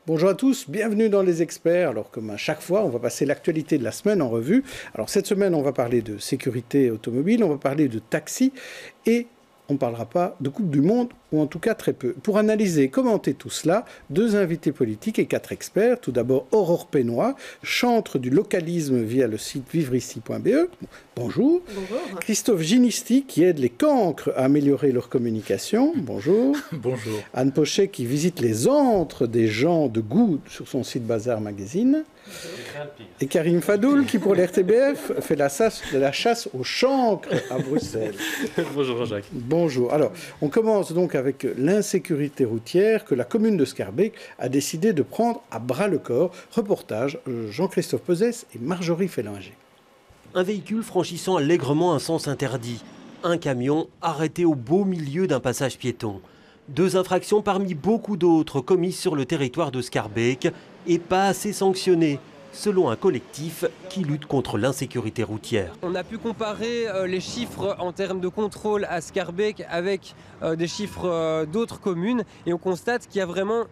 Bonjour à tous, bienvenue dans Les Experts. Alors comme à chaque fois, on va passer l'actualité de la semaine en revue. Alors cette semaine, on va parler de sécurité automobile, on va parler de taxi et on ne parlera pas de Coupe du Monde, ou en tout cas très peu. Pour analyser et commenter tout cela, deux invités politiques et quatre experts. Tout d'abord, Aurore Pénois, chantre du localisme via le site vivreici.be. Bonjour. Bonjour. Christophe Ginisti, qui aide les cancres à améliorer leur communication. Bonjour. Bonjour. Anne Pochet, qui visite les antres des gens de goût sur son site Bazar Magazine. Et Karim Fadoul, qui pour l'RTBF fait la chasse aux chancres à Bruxelles. Bonjour Jean-Jacques. Bonjour. Alors, on commence donc avec l'insécurité routière que la commune de Schaerbeek a décidé de prendre à bras-le-corps. Reportage Jean-Christophe Peuzès et Marjorie Félinger. Un véhicule franchissant allègrement un sens interdit. Un camion arrêté au beau milieu d'un passage piéton. Deux infractions parmi beaucoup d'autres commises sur le territoire de Schaerbeek et pas assez sanctionnées, selon un collectif qui lutte contre l'insécurité routière. On a pu comparer les chiffres en termes de contrôle à Schaerbeek avec des chiffres d'autres communes et on constate qu'il y a vraiment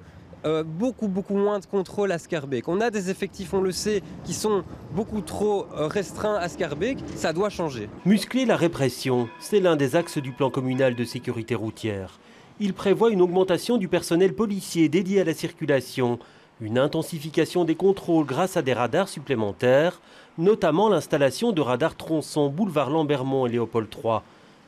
beaucoup moins de contrôle à Schaerbeek. On a des effectifs, on le sait, qui sont beaucoup trop restreints à Schaerbeek. Ça doit changer. Muscler la répression, c'est l'un des axes du plan communal de sécurité routière. Il prévoit une augmentation du personnel policier dédié à la circulation, une intensification des contrôles grâce à des radars supplémentaires, notamment l'installation de radars tronçons boulevard Lambermont et Léopold III,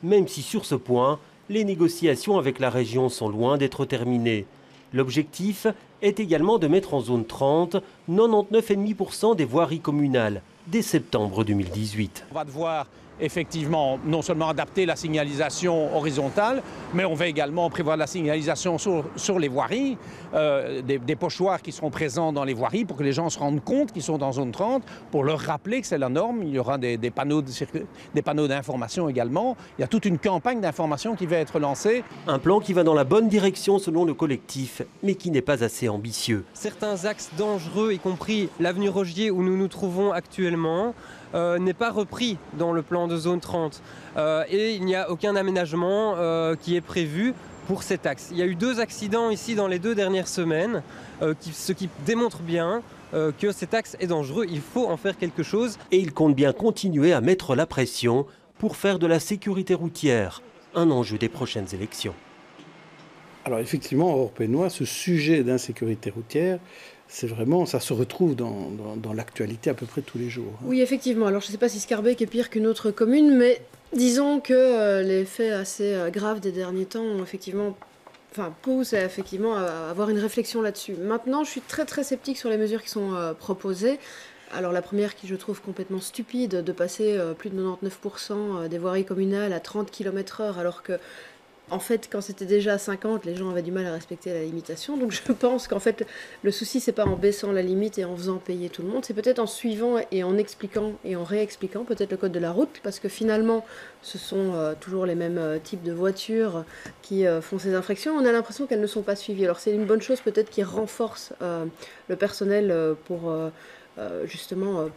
même si sur ce point, les négociations avec la région sont loin d'être terminées. L'objectif est également de mettre en zone 30 99,5% des voiries communales dès septembre 2018. On va devoir effectivement non seulement adapter la signalisation horizontale, mais on va également prévoir la signalisation sur les voiries, des pochoirs qui seront présents dans les voiries pour que les gens se rendent compte qu'ils sont dans zone 30, pour leur rappeler que c'est la norme. Il y aura des panneaux d'information également. Il y a toute une campagne d'information qui va être lancée. Un plan qui va dans la bonne direction selon le collectif, mais qui n'est pas assez ambitieux. Certains axes dangereux, y compris l'avenue Rogier où nous nous trouvons actuellement, n'est pas repris dans le plan de zone 30 et il n'y a aucun aménagement qui est prévu pour cet axe. Il y a eu 2 accidents ici dans les 2 dernières semaines, ce qui démontre bien que cet axe est dangereux, il faut en faire quelque chose. Et il compte bien continuer à mettre la pression pour faire de la sécurité routière un enjeu des prochaines élections. Alors effectivement, Aurore Pénois, ce sujet d'insécurité routière, c'est vraiment, ça se retrouve dans l'actualité à peu près tous les jours. Oui, effectivement. Alors, je ne sais pas si Schaerbeek est pire qu'une autre commune, mais disons que les faits assez graves des derniers temps ont effectivement, poussent effectivement à avoir une réflexion là-dessus. Maintenant, je suis très très sceptique sur les mesures qui sont proposées. Alors, la première qui je trouve complètement stupide, de passer plus de 99% des voiries communales à 30 km/h, alors que en fait, quand c'était déjà à 50, les gens avaient du mal à respecter la limitation. Donc je pense qu'en fait, le souci, c'est pas en baissant la limite et en faisant payer tout le monde, c'est peut-être en suivant et en expliquant et en réexpliquant peut-être le code de la route, parce que finalement, ce sont toujours les mêmes types de voitures qui font ces infractions. On a l'impression qu'elles ne sont pas suivies. Alors c'est une bonne chose peut-être qui renforce le personnel pour justement...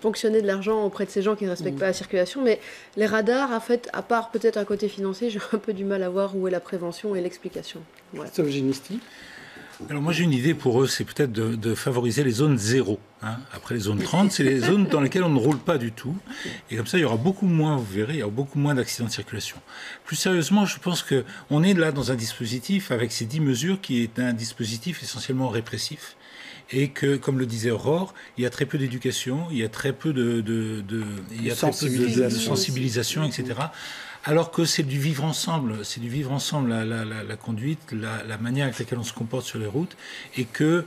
ponctionner de l'argent auprès de ces gens qui ne respectent pas la circulation. Mais les radars, en fait, à part peut-être un côté financier, j'ai un peu du mal à voir où est la prévention et l'explication. Voilà. Christophe Ginisti. Alors moi j'ai une idée pour eux, c'est peut-être de favoriser les zones 0. Après les zones 30, c'est les zones dans lesquelles on ne roule pas du tout. Et comme ça, il y aura beaucoup moins, vous verrez, il y aura beaucoup moins d'accidents de circulation. Plus sérieusement, je pense qu'on est là dans un dispositif, avec ces 10 mesures, qui est un dispositif essentiellement répressif. Et que, comme le disait Aurore, il y a très peu d'éducation, il y a très peu de sensibilisation, etc. Alors que c'est du vivre ensemble, la conduite, la manière avec laquelle on se comporte sur les routes, et que,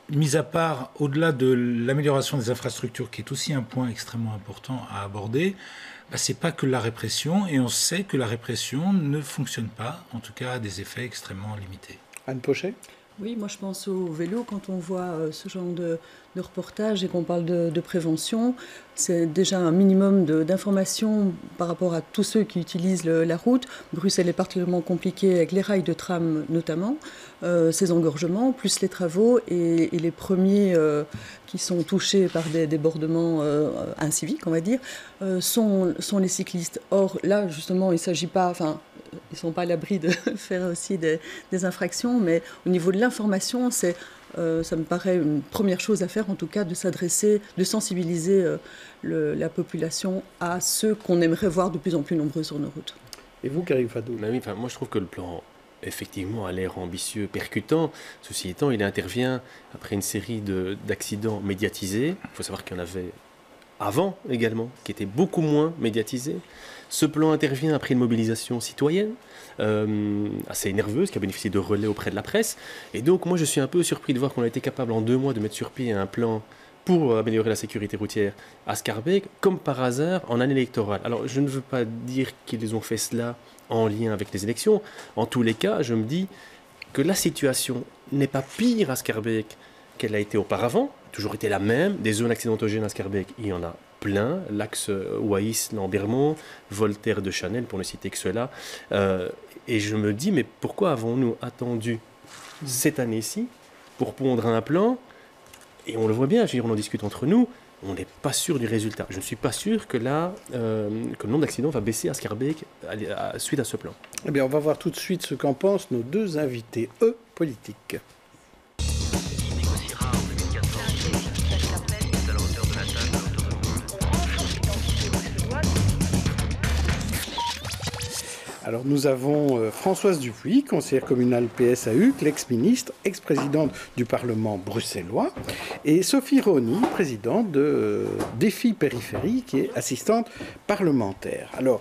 mis à part, au-delà de l'amélioration des infrastructures, qui est aussi un point extrêmement important à aborder, c'est pas que la répression, et on sait que la répression ne fonctionne pas, en tout cas a des effets extrêmement limités. Anne Pochet. Oui, moi je pense au vélo. Quand on voit ce genre de reportage et qu'on parle de prévention, c'est déjà un minimum d'informations par rapport à tous ceux qui utilisent la route. Bruxelles est particulièrement compliquée avec les rails de tram notamment, ces engorgements, plus les travaux et les premiers qui sont touchés par des débordements inciviques, on va dire, sont les cyclistes. Or là, justement, il ne s'agit pas... ne sont pas à l'abri de faire aussi des infractions, mais au niveau de l'information, ça me paraît une première chose à faire, en tout cas, de s'adresser, de sensibiliser la population à ceux qu'on aimerait voir de plus en plus nombreux sur nos routes. Et vous, Karim Fadou? Moi, je trouve que le plan, effectivement, a l'air ambitieux, percutant. Ceci étant, il intervient après une série d'accidents médiatisés. Il faut savoir qu'il y en avait avant également, qui étaient beaucoup moins médiatisés. Ce plan intervient après une mobilisation citoyenne assez nerveuse, qui a bénéficié de relais auprès de la presse. Et donc, moi, je suis un peu surpris de voir qu'on a été capable en 2 mois de mettre sur pied un plan pour améliorer la sécurité routière à Schaerbeek, comme par hasard, en année électorale. Alors, je ne veux pas dire qu'ils ont fait cela en lien avec les élections. En tous les cas, je me dis que la situation n'est pas pire à Schaerbeek qu'elle a été auparavant, toujours été la même. Des zones accidentogènes à Schaerbeek, il y en a plein. L'axe Waïs-Landermont, Voltaire de Chanel, pour ne citer que cela. Et je me dis, mais pourquoi avons-nous attendu cette année-ci pour pondre un plan? Et on le voit bien, je veux dire, on en discute entre nous, on n'est pas sûr du résultat. Je ne suis pas sûr que là, que le nombre d'accidents va baisser à Schaerbeek suite à ce plan. Eh bien, on va voir tout de suite ce qu'en pensent nos 2 invités, politiques. Alors nous avons Françoise Dupuis, conseillère communale PS à Uccle, l'ex-ministre, ex-présidente du Parlement bruxellois, et Sophie Roni, présidente de Défi Périphérie, qui est assistante parlementaire. Alors,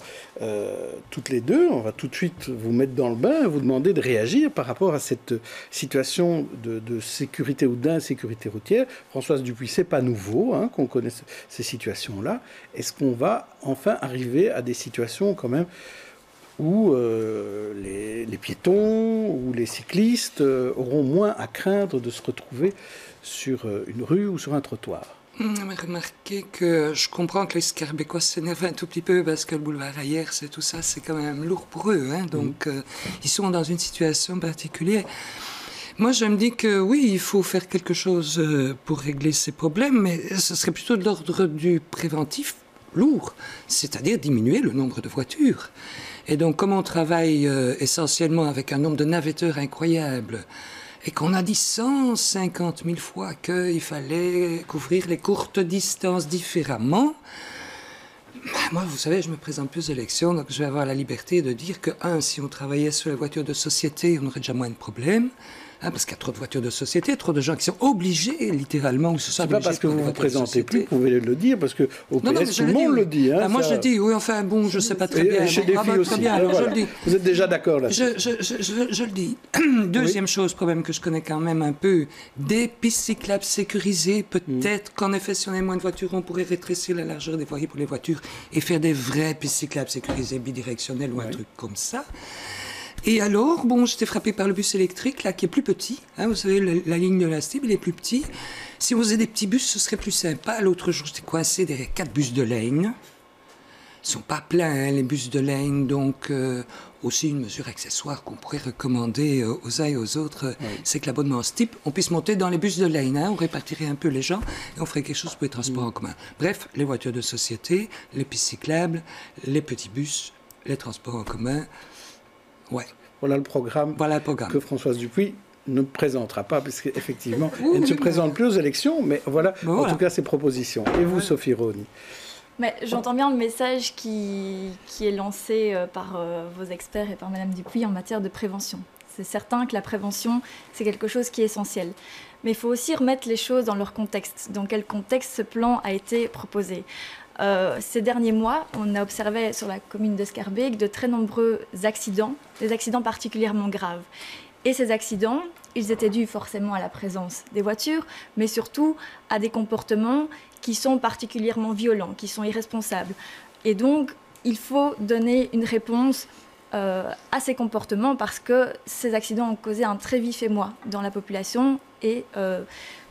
toutes les deux, on va tout de suite vous mettre dans le bain et vous demander de réagir par rapport à cette situation de sécurité ou d'insécurité routière. Françoise Dupuis, c'est pas nouveau qu'on connaisse ces situations-là. Est-ce qu'on va enfin arriver à des situations quand même où les piétons ou les cyclistes auront moins à craindre de se retrouver sur une rue ou sur un trottoir? Remarquez que je comprends que les Schaerbeckois s'énervent un tout petit peu parce que le boulevard Ayers, c'est tout ça, c'est quand même lourd pour eux. Donc, ils sont dans une situation particulière. Moi, je me dis que oui, il faut faire quelque chose pour régler ces problèmes, mais ce serait plutôt de l'ordre du préventif lourd, c'est-à-dire diminuer le nombre de voitures. Et donc, comme on travaille essentiellement avec un nombre de navetteurs incroyable, et qu'on a dit 150 000 fois qu'il fallait couvrir les courtes distances différemment, moi, vous savez, je me présente plus d'élections, donc je vais avoir la liberté de dire que, si on travaillait sur les voitures de société, on aurait déjà moins de problèmes. Parce qu'il y a trop de voitures de société, trop de gens qui sont obligés, littéralement, ou se sont obligés. C'est pas parce que vous ne vous présentez plus, vous pouvez le dire, parce que au PS, tout le monde le dit. Moi, je le dis, oui, enfin, bon, je ne sais pas très bien. Chez Défi aussi. Bien, voilà. je le dis. Vous êtes déjà d'accord là? Je le dis. Deuxième chose, problème que je connais quand même un peu, des pistes cyclables sécurisées. Peut-être qu'en effet, si on a moins de voitures, on pourrait rétrécir la largeur des voiries pour les voitures et faire des vraies pistes cyclables sécurisées bidirectionnelles ou un truc comme ça. Et alors, bon, j'étais frappé par le bus électrique, là, qui est plus petit. Vous savez, la ligne de la Stib, il est plus petit. Si on faisait des petits bus, ce serait plus sympa. L'autre jour, j'étais coincé derrière 4 bus de Lane. Ils sont pas pleins, les bus de Lane. Donc, aussi une mesure accessoire qu'on pourrait recommander aux uns et aux autres, c'est que l'abonnement Stib, on puisse monter dans les bus de Lane. On répartirait un peu les gens et on ferait quelque chose pour les transports en commun. Bref, les voitures de société, les pistes cyclables, les petits bus, les transports en commun. Ouais. Voilà le programme que Françoise Dupuis ne présentera pas, parce qu'effectivement, elle ne se présente plus aux élections, mais voilà, en tout cas, ses propositions. Et vous, Sophie Roni? Mais j'entends bien le message qui est lancé par vos experts et par Madame Dupuis en matière de prévention. C'est certain que la prévention, c'est quelque chose qui est essentiel. Mais il faut aussi remettre les choses dans leur contexte. Dans quel contexte ce plan a été proposé? Ces derniers mois, on a observé sur la commune de Schaerbeek de très nombreux accidents, des accidents particulièrement graves. Et ces accidents, ils étaient dus forcément à la présence des voitures, mais surtout à des comportements qui sont particulièrement violents, qui sont irresponsables. Et donc, il faut donner une réponse à ces comportements parce que ces accidents ont causé un très vif émoi dans la population et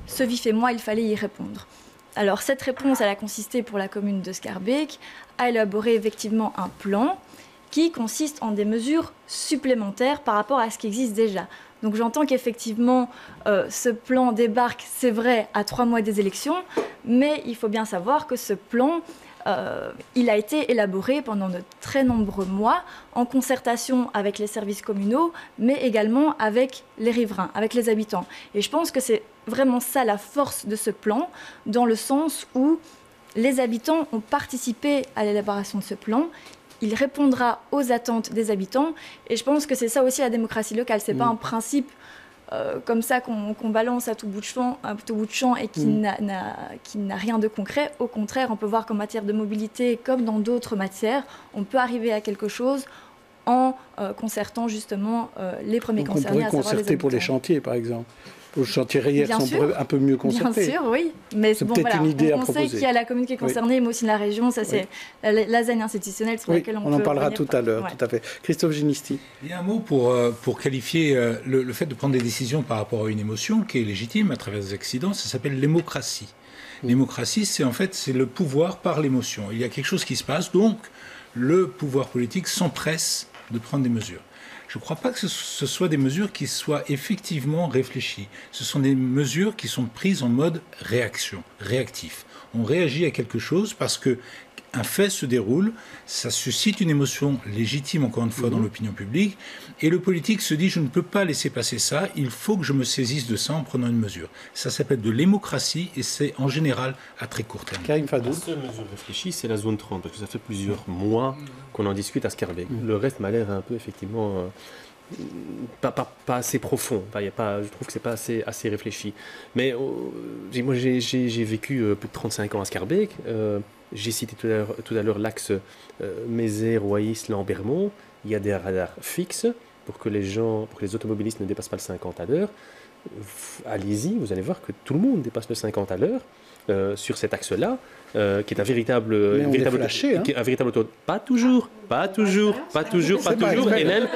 ce vif émoi, il fallait y répondre. Alors cette réponse, elle a consisté pour la commune de Schaerbeek à élaborer effectivement un plan qui consiste en des mesures supplémentaires par rapport à ce qui existe déjà. Donc j'entends qu'effectivement, ce plan débarque, c'est vrai, à 3 mois des élections, mais il faut bien savoir que ce plan, il a été élaboré pendant de très nombreux mois, en concertation avec les services communaux, mais également avec les riverains, avec les habitants. Et je pense que c'est vraiment ça la force de ce plan, dans le sens où les habitants ont participé à l'élaboration de ce plan. Il répondra aux attentes des habitants. Et je pense que c'est ça aussi la démocratie locale. Ce n'est pas un principe comme ça qu'on balance à tout bout de champ et qui n'a rien de concret. Au contraire, on peut voir qu'en matière de mobilité, comme dans d'autres matières, on peut arriver à quelque chose en concertant justement les premiers concernés, à savoir les habitants. On pourrait concerter pour les chantiers, par exemple. Pour le chantier Rayères, on pourrait un peu mieux concerter. Bien sûr, oui. Mais c'est bon, peut-être une idée à proposer. proposer. On sait qu'il y a la commune qui est concernée, mais aussi la région. Ça, c'est la ZAN institutionnelle sur laquelle on en parlera tout à l'heure, tout à fait. Christophe Ginisti. Il y a un mot pour qualifier le fait de prendre des décisions par rapport à une émotion qui est légitime à travers des accidents. Ça s'appelle l'émocratie. L'émocratie, c'est en fait le pouvoir par l'émotion. Il y a quelque chose qui se passe, donc le pouvoir politique s'empresse de prendre des mesures. Je ne crois pas que ce soit des mesures qui soient effectivement réfléchies. Ce sont des mesures qui sont prises en mode réaction, réactif. On réagit à quelque chose parce qu'un fait se déroule, ça suscite une émotion légitime, encore une fois, dans l'opinion publique, et le politique se dit « je ne peux pas laisser passer ça, il faut que je me saisisse de ça en prenant une mesure ». Ça s'appelle de l'émocratie et c'est en général à très court terme. La seule mesure réfléchie, c'est la zone 30, parce que ça fait plusieurs mois qu'on en discute à Scarbeck. Le reste m'a l'air un peu, effectivement, pas assez profond. Enfin, je trouve que c'est pas assez réfléchi. Mais moi, j'ai vécu plus de 35 ans à Scarbeck. J'ai cité tout à l'heure l'axe Mézère, Oaïs, Lambermont. Il y a des radars fixes pour que les automobilistes ne dépassent pas le 50 à l'heure. Allez-y, vous allez voir que tout le monde dépasse le 50 à l'heure sur cet axe-là, qui est un véritable auto. Pas toujours. Et même,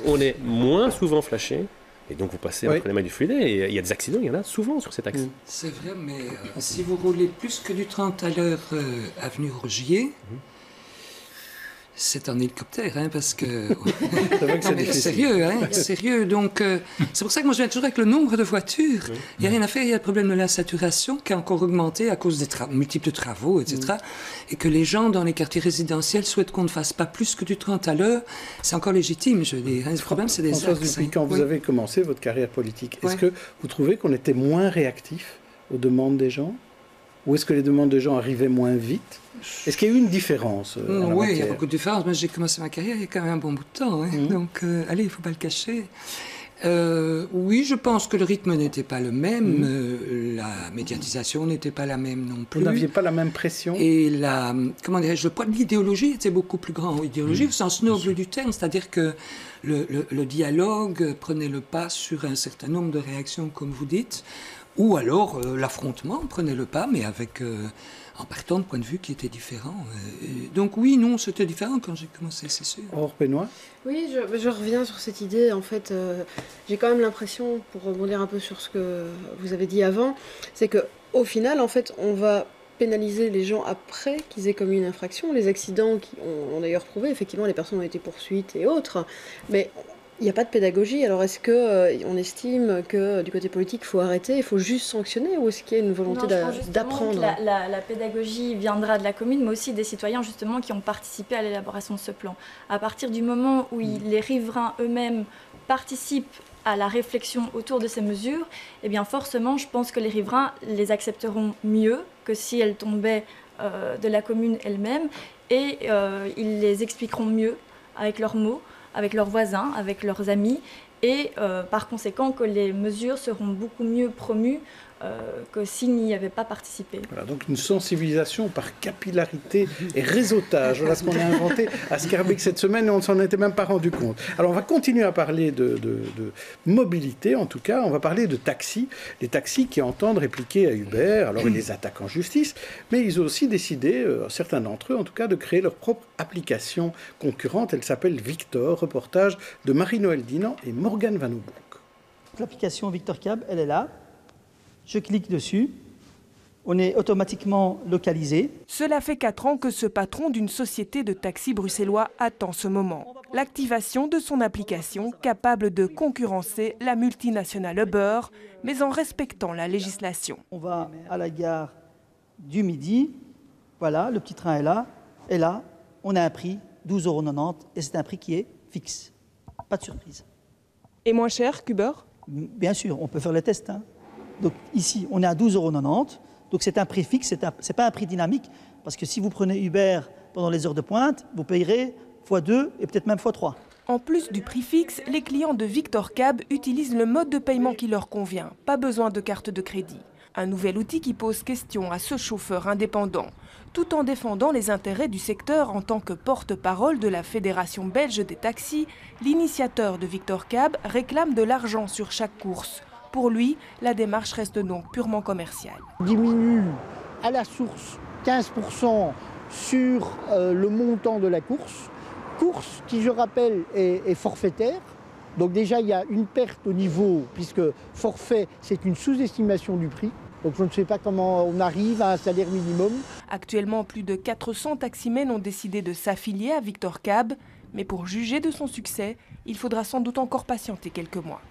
on est moins souvent flashé. Et donc vous passez entre les mains du filet et il y a des accidents, il y en a souvent sur cet axe. C'est vrai, mais si vous roulez plus que du 30 à l'heure avenue Rogier, c'est un hélicoptère, parce que... C'est vrai que c'est difficile. Sérieux. Donc, c'est pour ça que moi je viens toujours avec le nombre de voitures. Il n'y a rien à faire, il y a le problème de la saturation qui a encore augmenté à cause des multiples travaux, etc. Et que les gens dans les quartiers résidentiels souhaitent qu'on ne fasse pas plus que du 30 à l'heure. C'est encore légitime, je veux dire. Le problème, c'est des axes. Quand vous avez commencé votre carrière politique, est-ce que vous trouvez qu'on était moins réactif aux demandes des gens ? Ou est-ce que les demandes des gens arrivaient moins vite ? Est-ce qu'il y a eu une différence Oui, il y a beaucoup de différences. Moi, j'ai commencé ma carrière il y a quand même un bon bout de temps. Donc, allez, il ne faut pas le cacher. Oui, je pense que le rythme n'était pas le même. La médiatisation n'était pas la même non plus. Vous n'aviez pas la même pression. Et le poids de l'idéologie était beaucoup plus grand. Idéologie au sens noble du terme, c'est-à-dire que le dialogue prenait le pas sur un certain nombre de réactions, comme vous dites. Ou alors l'affrontement prenait le pas, mais en partant de points de vue qui étaient différents. Donc oui, non, c'était différent quand j'ai commencé, c'est sûr. Aurore Pénois ? Oui, je reviens sur cette idée. En fait, j'ai quand même l'impression, pour rebondir un peu sur ce que vous avez dit avant, c'est qu'au final, en fait, on va pénaliser les gens après qu'ils aient commis une infraction. Les accidents qui ont d'ailleurs prouvé, effectivement, les personnes ont été poursuites et autres, mais... Il n'y a pas de pédagogie, alors est-ce qu'on estime que du côté politique, il faut arrêter, il faut juste sanctionner, ou est-ce qu'il y a une volonté d'apprendre ? La pédagogie viendra de la commune, mais aussi des citoyens justement qui ont participé à l'élaboration de ce plan. À partir du moment où les riverains eux-mêmes participent à la réflexion autour de ces mesures, eh bien forcément, je pense que les riverains les accepteront mieux que si elles tombaient de la commune elle-même, et ils les expliqueront mieux avec leurs mots, avec leurs voisins, avec leurs amis, et par conséquent que les mesures seront beaucoup mieux promues que s'ils n'y avaient pas participé. Voilà, donc une sensibilisation par capillarité et réseautage. Voilà ce qu'on a inventé à Scarbeck cette semaine et on ne s'en était même pas rendu compte. Alors on va continuer à parler de mobilité, en tout cas. On va parler de taxis. Les taxis qui entendent répliquer à Uber. Alors ils les attaquent en justice, mais ils ont aussi décidé, certains d'entre eux en tout cas, de créer leur propre application concurrente. Elle s'appelle Victor. Reportage de Marie-Noël Dinan et Morgane Van Hoebroek. L'application Victor Cab, elle est là. Je clique dessus, on est automatiquement localisé. Cela fait 4 ans que ce patron d'une société de taxi bruxellois attend ce moment. l'activation de son application capable de concurrencer la multinationale Uber, mais en respectant la législation. On va à la gare du Midi, voilà, le petit train est là, et là, on a un prix 12,90 € et c'est un prix qui est fixe, pas de surprise. Et moins cher qu'Uber ? Bien sûr, on peut faire le test. Donc ici, on est à 12,90 €, donc c'est un prix fixe, c'est pas un prix dynamique, parce que si vous prenez Uber pendant les heures de pointe, vous payerez x2 et peut-être même x3. En plus du prix fixe, les clients de Victor Cab utilisent le mode de paiement qui leur convient. Pas besoin de carte de crédit. Un nouvel outil qui pose question à ce chauffeur indépendant, tout en défendant les intérêts du secteur en tant que porte-parole de la Fédération belge des taxis. L'initiateur de Victor Cab réclame de l'argent sur chaque course. Pour lui, la démarche reste donc purement commerciale. Diminue à la source 15% sur le montant de la course qui, je rappelle, est forfaitaire. Donc déjà, il y a une perte au niveau, puisque forfait, c'est une sous-estimation du prix. Donc je ne sais pas comment on arrive à un salaire minimum. Actuellement, plus de 400 taximens ont décidé de s'affilier à Victor Cab. Mais pour juger de son succès, il faudra sans doute encore patienter quelques mois.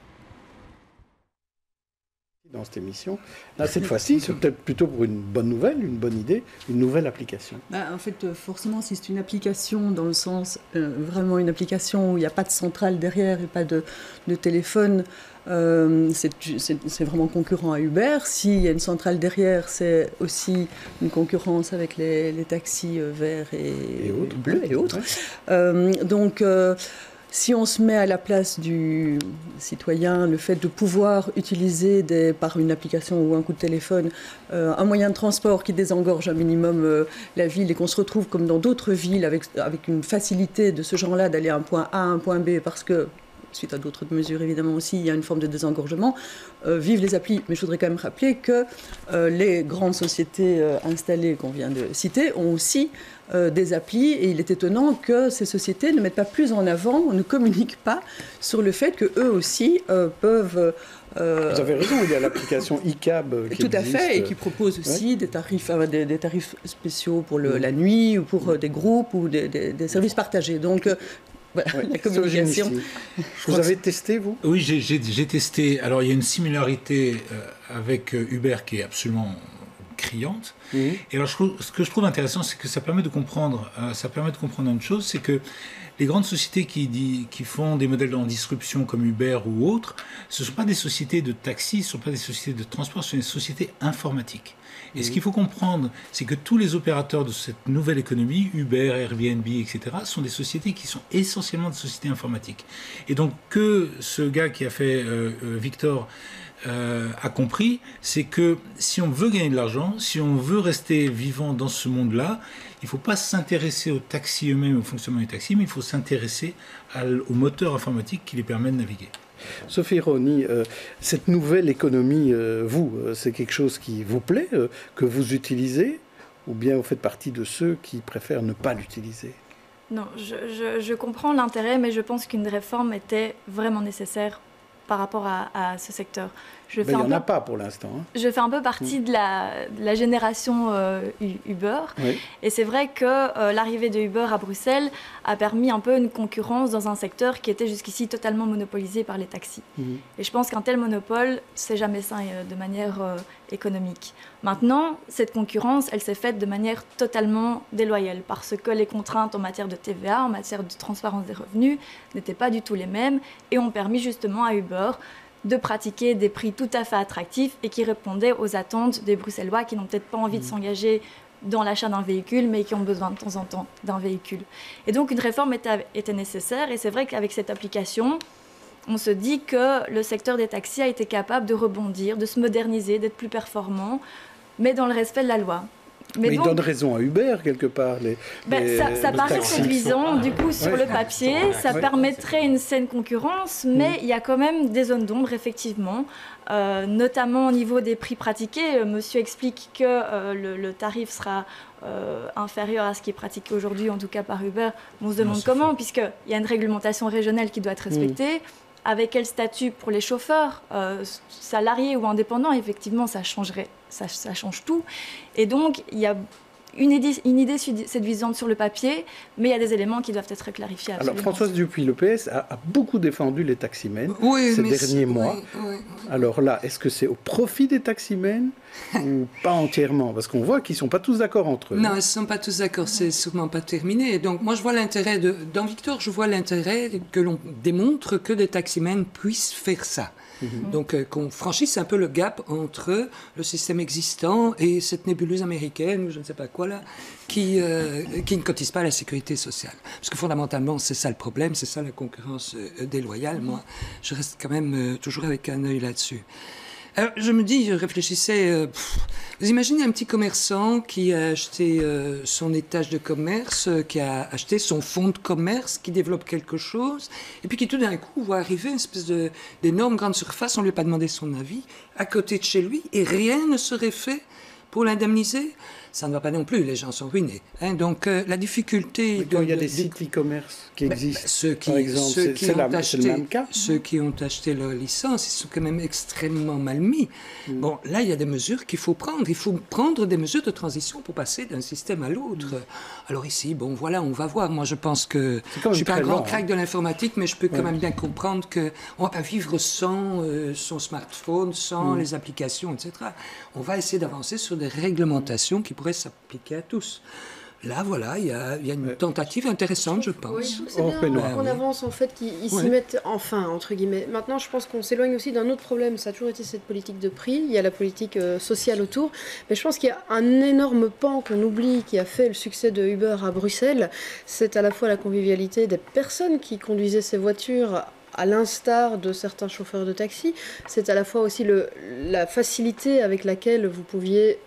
Dans cette émission, là, cette fois-ci, c'est peut-être plutôt pour une bonne nouvelle, une bonne idée, une nouvelle application. En fait, forcément, si c'est une application dans le sens, vraiment une application où il n'y a pas de centrale derrière et pas de téléphone, c'est vraiment concurrent à Uber. S'il y a une centrale derrière, c'est aussi une concurrence avec les taxis verts et bleus et autres. Ouais. Si on se met à la place du citoyen, le fait de pouvoir utiliser par une application ou un coup de téléphone un moyen de transport qui désengorge un minimum la ville et qu'on se retrouve comme dans d'autres villes avec une facilité de ce genre-là d'aller à un point A à un point B parce que, suite à d'autres mesures évidemment aussi, il y a une forme de désengorgement, vive les applis. Mais je voudrais quand même rappeler que les grandes sociétés installées qu'on vient de citer ont aussi des applis, et il est étonnant que ces sociétés ne mettent pas plus en avant, ne communiquent pas sur le fait qu'eux aussi peuvent... Vous avez raison, il y a l'application iCab qui Tout à fait, et qui propose aussi des tarifs spéciaux pour la nuit, ou pour des groupes, ou des services partagés. Donc, la communication. Vous avez testé, vous ? Oui, j'ai testé. Alors, il y a une similarité avec Uber qui est absolument criante. Et alors, ce que je trouve intéressant, c'est que ça permet de comprendre une chose, c'est que les grandes sociétés qui font des modèles en disruption comme Uber ou autres, ce ne sont pas des sociétés de taxi, ce ne sont pas des sociétés de transport, ce sont des sociétés informatiques. Et ce qu'il faut comprendre, c'est que tous les opérateurs de cette nouvelle économie, Uber, Airbnb, etc., sont des sociétés qui sont essentiellement des sociétés informatiques. Et donc, que ce gars qui a fait Victor a compris, c'est que si on veut gagner de l'argent, si on veut rester vivant dans ce monde-là, il ne faut pas s'intéresser aux taxis eux-mêmes, au fonctionnement des taxis, mais il faut s'intéresser au moteur informatique qui les permet de naviguer. Sophie Roni, cette nouvelle économie, c'est quelque chose qui vous plaît, que vous utilisez, ou bien vous faites partie de ceux qui préfèrent ne pas l'utiliser ? Non, je comprends l'intérêt, mais je pense qu'une réforme était vraiment nécessaire par rapport à ce secteur. Il n'y en a pas pour l'instant. Je fais un peu partie de la génération Uber. Oui. Et c'est vrai que l'arrivée de Uber à Bruxelles a permis un peu une concurrence dans un secteur qui était jusqu'ici totalement monopolisé par les taxis. Et je pense qu'un tel monopole, c'est jamais sain de manière économique. Maintenant, cette concurrence, elle s'est faite de manière totalement déloyale parce que les contraintes en matière de TVA, en matière de transparence des revenus, n'étaient pas du tout les mêmes et ont permis justement à Uber de pratiquer des prix tout à fait attractifs et qui répondaient aux attentes des Bruxellois qui n'ont peut-être pas envie de s'engager dans l'achat d'un véhicule, mais qui ont besoin de temps en temps d'un véhicule. Et donc une réforme était nécessaire, et c'est vrai qu'avec cette application, on se dit que le secteur des taxis a été capable de rebondir, de se moderniser, d'être plus performant, mais dans le respect de la loi. Mais donc, il donne raison à Uber, quelque part. Ça paraît séduisant, du coup, sur le papier. Ça permettrait une saine concurrence, mais il y a quand même des zones d'ombre, effectivement, notamment au niveau des prix pratiqués. Monsieur explique que le tarif sera inférieur à ce qui est pratiqué aujourd'hui, en tout cas par Uber. On se demande comment, puisqu'il y a une réglementation régionale qui doit être respectée. Avec quel statut pour les chauffeurs, salariés ou indépendants, effectivement, ça change tout. Et donc, il y a une idée séduisante sur le papier, mais il y a des éléments qui doivent être clarifiés. Alors Françoise Dupuis, le PS a beaucoup défendu les taximènes ces derniers mois. Oui. Alors là, est-ce que c'est au profit des taximènes ou pas entièrement? Parce qu'on voit qu'ils ne sont pas tous d'accord entre eux. Non, ils ne sont pas tous d'accord, c'est sûrement pas terminé. Donc moi je vois l'intérêt, dans Victor, je vois l'intérêt que l'on démontre que des taximènes puissent faire ça. Donc qu'on franchisse un peu le gap entre le système existant et cette nébuleuse américaine ou je ne sais pas quoi là, qui ne cotise pas à la sécurité sociale. Parce que fondamentalement c'est ça le problème, c'est ça la concurrence déloyale. Moi je reste quand même toujours avec un œil là-dessus. Alors, je me dis, je réfléchissais, vous imaginez un petit commerçant qui a acheté son étage de commerce, qui a acheté son fonds de commerce, qui développe quelque chose, et puis qui tout d'un coup voit arriver une espèce d'énorme grande surface, on ne lui a pas demandé son avis, à côté de chez lui, et rien ne serait fait pour l'indemniser. Ça ne va pas non plus, les gens sont ruinés. Hein, donc la difficulté... Quand il y a des sites e-commerce qui existent, par exemple, c'est le même cas. Ceux qui ont acheté leur licence, ils sont quand même extrêmement mal mis. Bon, là, il y a des mesures qu'il faut prendre. Il faut prendre des mesures de transition pour passer d'un système à l'autre. Alors ici, bon, voilà, on va voir. Moi, je pense que... Je ne suis pas un grand crack de l'informatique, mais je peux quand même bien comprendre qu'on ne va pas vivre sans son smartphone, sans les applications, etc. On va essayer d'avancer sur des réglementations qui pourraient s'appliquer à tous. Là, voilà, il y a une tentative intéressante, je pense. Oui, je trouve que c'est bien qu'on avance, en fait, qu'ils s'y mettent enfin, entre guillemets. Maintenant, je pense qu'on s'éloigne aussi d'un autre problème. Ça a toujours été cette politique de prix. Il y a la politique sociale autour. Mais je pense qu'il y a un énorme pan qu'on oublie qui a fait le succès de Uber à Bruxelles. C'est à la fois la convivialité des personnes qui conduisaient ces voitures à l'instar de certains chauffeurs de taxi, c'est à la fois aussi la facilité avec laquelle vous pouviez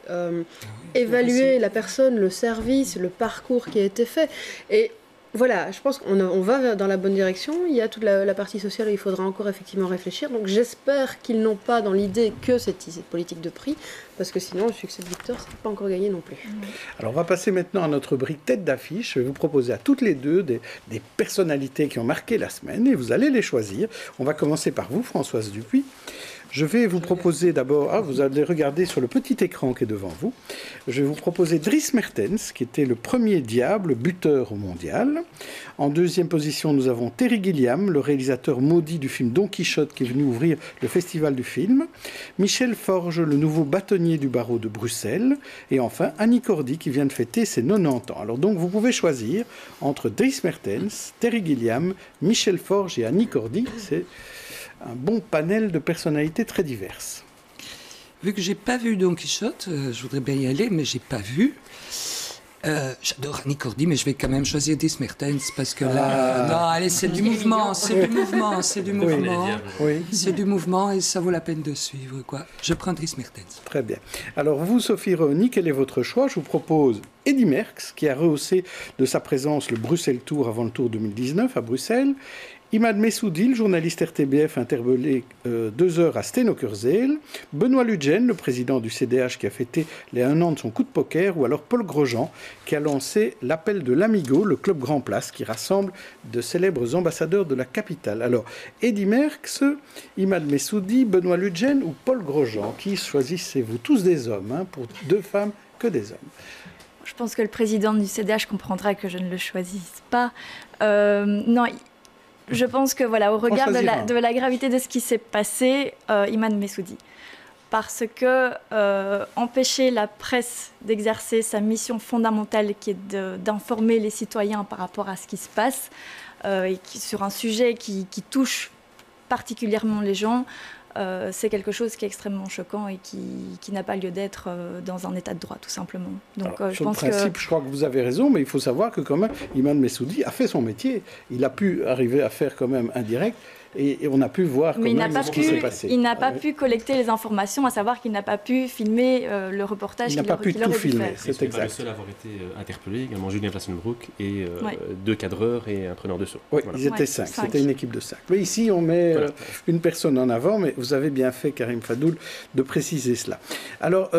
évaluer la personne, le service, le parcours qui a été fait. Et voilà, je pense qu'on va dans la bonne direction. Il y a toute la partie sociale où il faudra encore effectivement réfléchir. Donc j'espère qu'ils n'ont pas dans l'idée que cette politique de prix, parce que sinon le succès de Victor, c'est pas encore gagné non plus. Alors on va passer maintenant à notre brique tête d'affiche. Je vais vous proposer à toutes les deux des personnalités qui ont marqué la semaine et vous allez les choisir. On va commencer par vous, Françoise Dupuis. Je vais vous proposer d'abord, vous allez regarder sur le petit écran qui est devant vous, je vais vous proposer Dries Mertens, qui était le premier diable buteur au mondial. En deuxième position, nous avons Terry Gilliam, le réalisateur maudit du film Don Quichotte, qui est venu ouvrir le festival du film. Michel Forge, le nouveau bâtonnier du barreau de Bruxelles. Et enfin, Annie Cordy, qui vient de fêter ses 90 ans. Alors donc, vous pouvez choisir entre Dries Mertens, Terry Gilliam, Michel Forge et Annie Cordy. C'est un bon panel de personnalités très diverses. Vu que j'ai pas vu Don Quichotte, je voudrais bien y aller, mais j'ai pas vu. J'adore Annie Cordy, mais je vais quand même choisir Dries Mertens parce que là, non, allez, c'est du mouvement, c'est du mouvement, c'est du mouvement, c'est du mouvement et ça vaut la peine de suivre, quoi. Je prends Dries Mertens. Très bien. Alors vous, Sophie Rehauny, quel est votre choix? Je vous propose Eddy Merckx, qui a rehaussé de sa présence le Bruxelles Tour avant le Tour 2019 à Bruxelles. Imad Messoudi, le journaliste RTBF interpellé 2 heures à Stenokerzeel. Benoît Ludgen, le président du CDH qui a fêté les 1 an de son coup de poker. Ou alors Paul Grosjean qui a lancé l'appel de l'Amigo, le club Grand Place qui rassemble de célèbres ambassadeurs de la capitale. Alors, Eddy Merckx, Imad Messoudi, Benoît Ludgen ou Paul Grosjean, qui choisissez-vous? Tous des hommes, hein, pour 2 femmes que des hommes. Je pense que le président du CDH comprendra que je ne le choisisse pas. Non, je pense que voilà, au regard de la gravité de ce qui s'est passé, Imad Messoudi. Parce que empêcher la presse d'exercer sa mission fondamentale qui est d'informer les citoyens par rapport à ce qui se passe, et sur un sujet qui touche particulièrement les gens, c'est quelque chose qui est extrêmement choquant et qui n'a pas lieu d'être dans un état de droit, tout simplement. Donc, alors, sur le principe, je crois que vous avez raison, mais il faut savoir que quand même, Imad Messoudi a fait son métier. Il a pu arriver à faire quand même un direct. Et on a pu voir quand même ce qui s'est passé. Il n'a pas pu collecter les informations, à savoir qu'il n'a pas pu filmer le reportage. Il n'a pas pu tout filmer, c'est exact. Il n'est pas le seul à avoir été interpellé, également Julien Plassenbroek et 2 cadreurs et un preneur de saut. Oui, voilà. Ils étaient 5, c'était une équipe de 5. Mais ici, on met une personne en avant, mais vous avez bien fait, Karim Fadoul, de préciser cela. Alors,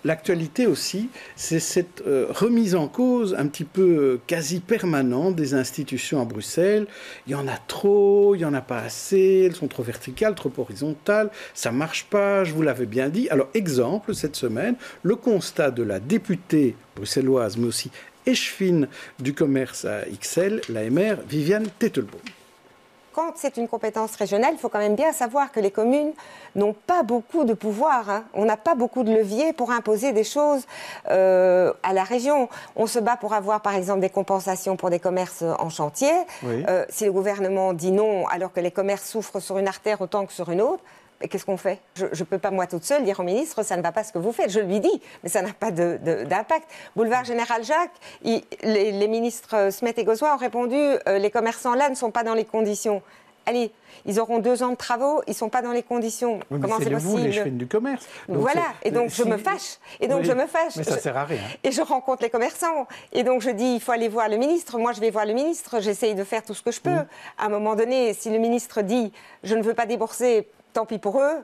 l'actualité aussi, c'est cette remise en cause un petit peu quasi permanente des institutions à Bruxelles. Il y en a trop, il n'y en a pas assez, elles sont trop verticales, trop horizontales, ça marche pas, je vous l'avais bien dit. Alors, exemple, cette semaine, le constat de la députée bruxelloise, mais aussi échevine du commerce à XL, l'AMR, Viviane Tettelbaum. Quand c'est une compétence régionale, il faut quand même bien savoir que les communes n'ont pas beaucoup de pouvoir. Hein. On n'a pas beaucoup de leviers pour imposer des choses à la région. On se bat pour avoir, par exemple, des compensations pour des commerces en chantier. Oui. Si le gouvernement dit non, alors que les commerces souffrent sur une artère autant que sur une autre, et qu'est-ce qu'on fait? Je ne peux pas, moi, toute seule, dire au ministre, ça ne va pas ce que vous faites. Je lui dis, mais ça n'a pas d'impact. Boulevard Général Jacques, les ministres Smet et Gauzois ont répondu, les commerçants là ne sont pas dans les conditions. Allez, ils auront 2 ans de travaux, ils ne sont pas dans les conditions. Oui, comment c'est possible? vous, les chefs du commerce. Donc voilà, et donc je me fâche. Et donc je me fâche. Mais ça ne sert à rien. Et je rencontre les commerçants. Et donc je dis, il faut aller voir le ministre. Moi, je vais voir le ministre. J'essaye de faire tout ce que je peux. À un moment donné, si le ministre dit, je ne veux pas débourser, tant pis pour eux.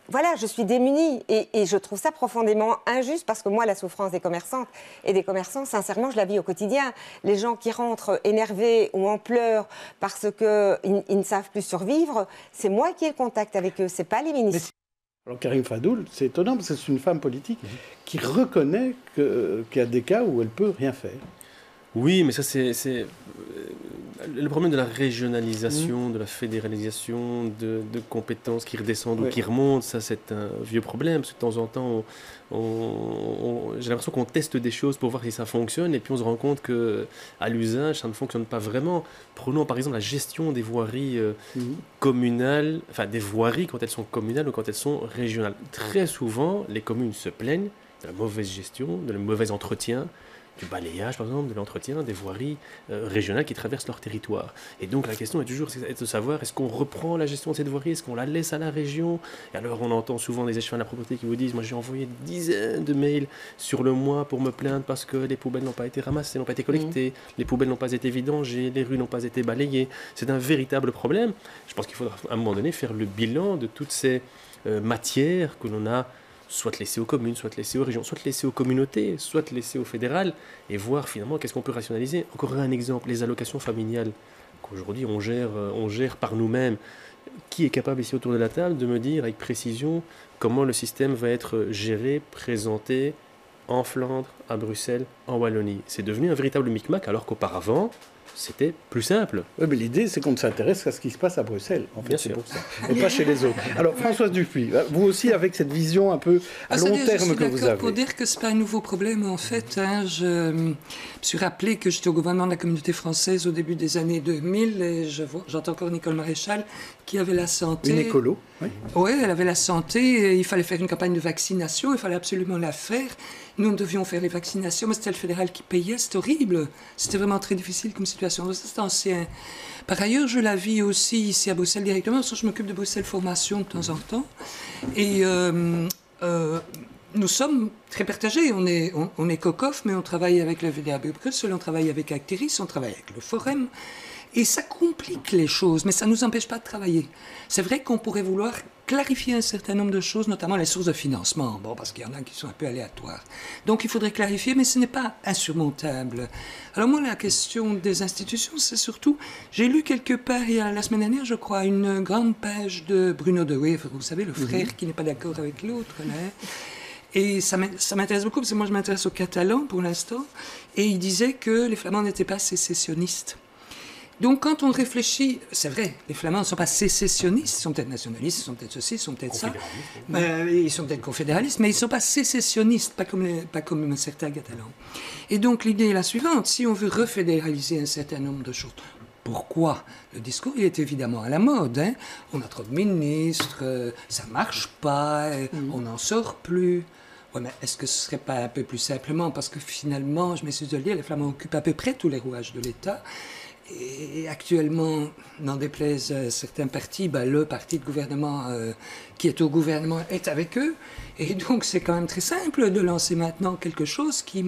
Voilà, je suis démunie et je trouve ça profondément injuste parce que moi, la souffrance des commerçantes et des commerçants, sincèrement, je la vis au quotidien. Les gens qui rentrent énervés ou en pleurs parce qu'ils ne savent plus survivre, c'est moi qui ai le contact avec eux, c'est pas les ministres. Alors Karim Fadoul, c'est étonnant parce que c'est une femme politique qui reconnaît qu'il y a des cas où elle ne peut rien faire. Oui, mais ça c'est le problème de la régionalisation, de la fédéralisation, de compétences qui redescendent ou qui remontent. Ça, c'est un vieux problème, parce que de temps en temps, j'ai l'impression qu'on teste des choses pour voir si ça fonctionne, et puis on se rend compte qu'à l'usage, ça ne fonctionne pas vraiment. Prenons par exemple la gestion des voiries communales, enfin des voiries quand elles sont communales ou quand elles sont régionales. Très souvent, les communes se plaignent de la mauvaise gestion, de le mauvais entretien, du balayage, par exemple, de l'entretien des voiries régionales qui traversent leur territoire. Et donc, la question est toujours de savoir, est-ce qu'on reprend la gestion de cette voirie, est-ce qu'on la laisse à la région? Et alors, on entend souvent des échevins de la propriété qui vous disent, moi, j'ai envoyé des dizaines de mails sur le mois pour me plaindre parce que les poubelles n'ont pas été ramassées, n'ont pas été collectées, les poubelles n'ont pas été vidangées, les rues n'ont pas été balayées. C'est un véritable problème. Je pense qu'il faudra, à un moment donné, faire le bilan de toutes ces matières que l'on a soit laissé aux communes, soit laissé aux régions, soit laissé aux communautés, soit laissé au fédéral, et voir finalement qu'est-ce qu'on peut rationaliser. Encore un exemple, les allocations familiales, qu'aujourd'hui on gère par nous-mêmes. Qui est capable ici autour de la table de me dire avec précision comment le système va être géré, présenté en Flandre, à Bruxelles, en Wallonie? C'est devenu un véritable micmac, alors qu'auparavant, c'était plus simple. Oui, mais l'idée, c'est qu'on s'intéresse à ce qui se passe à Bruxelles, en fait, c'est pour ça, et pas chez les autres. Alors, Françoise Dupuis, vous aussi, avec cette vision un peu à long terme que vous avez. Pour dire que ce n'est pas un nouveau problème, en fait, je me suis rappelé que j'étais au gouvernement de la communauté française au début des années 2000, et j'entends encore Nicole Maréchal, qui avait la santé. Une écolo, oui. Oui, elle avait la santé, et il fallait faire une campagne de vaccination, il fallait absolument la faire. Nous devions faire les vaccinations, mais c'était le fédéral qui payait, c'était horrible. C'était vraiment très difficile comme situation. Ça, c'est ancien. Par ailleurs, je la vis aussi ici à Bruxelles directement, parce que je m'occupe de Bruxelles Formation de temps en temps. Et nous sommes très partagés. On est COCOF, mais on travaille avec le VDAB Bruxelles, on travaille avec Actiris, on travaille avec le Forum. Et ça complique les choses, mais ça ne nous empêche pas de travailler. C'est vrai qu'on pourrait vouloir clarifier un certain nombre de choses, notamment les sources de financement, parce qu'il y en a qui sont un peu aléatoires. Donc il faudrait clarifier, mais ce n'est pas insurmontable. Alors moi, la question des institutions, c'est surtout... J'ai lu quelque part, il y a la semaine dernière, je crois, une grande page de Bruno De Wever, vous savez, le frère qui n'est pas d'accord avec l'autre, là. Et ça m'intéresse beaucoup, parce que moi je m'intéresse aux Catalans pour l'instant, et il disait que les Flamands n'étaient pas sécessionnistes. Donc, quand on réfléchit, c'est vrai, les Flamands ne sont pas sécessionnistes, ils sont peut-être nationalistes, ils sont peut-être ceci, ils sont peut-être ça, ils sont peut-être confédéralistes, mais ils ne sont pas sécessionnistes, pas comme certains Catalans. Et donc, l'idée est la suivante, si on veut refédéraliser un certain nombre de choses, pourquoi? Le discours, il est évidemment à la mode, hein. On a trop de ministres, ça ne marche pas, on n'en sort plus. Oui, mais est-ce que ce ne serait pas un peu plus simplement, parce que finalement, je m'excuse de le dire, les Flamands occupent à peu près tous les rouages de l'État. Et actuellement, n'en déplaise certains partis, le parti de gouvernement qui est au gouvernement est avec eux. Et donc, c'est quand même très simple de lancer maintenant quelque chose qui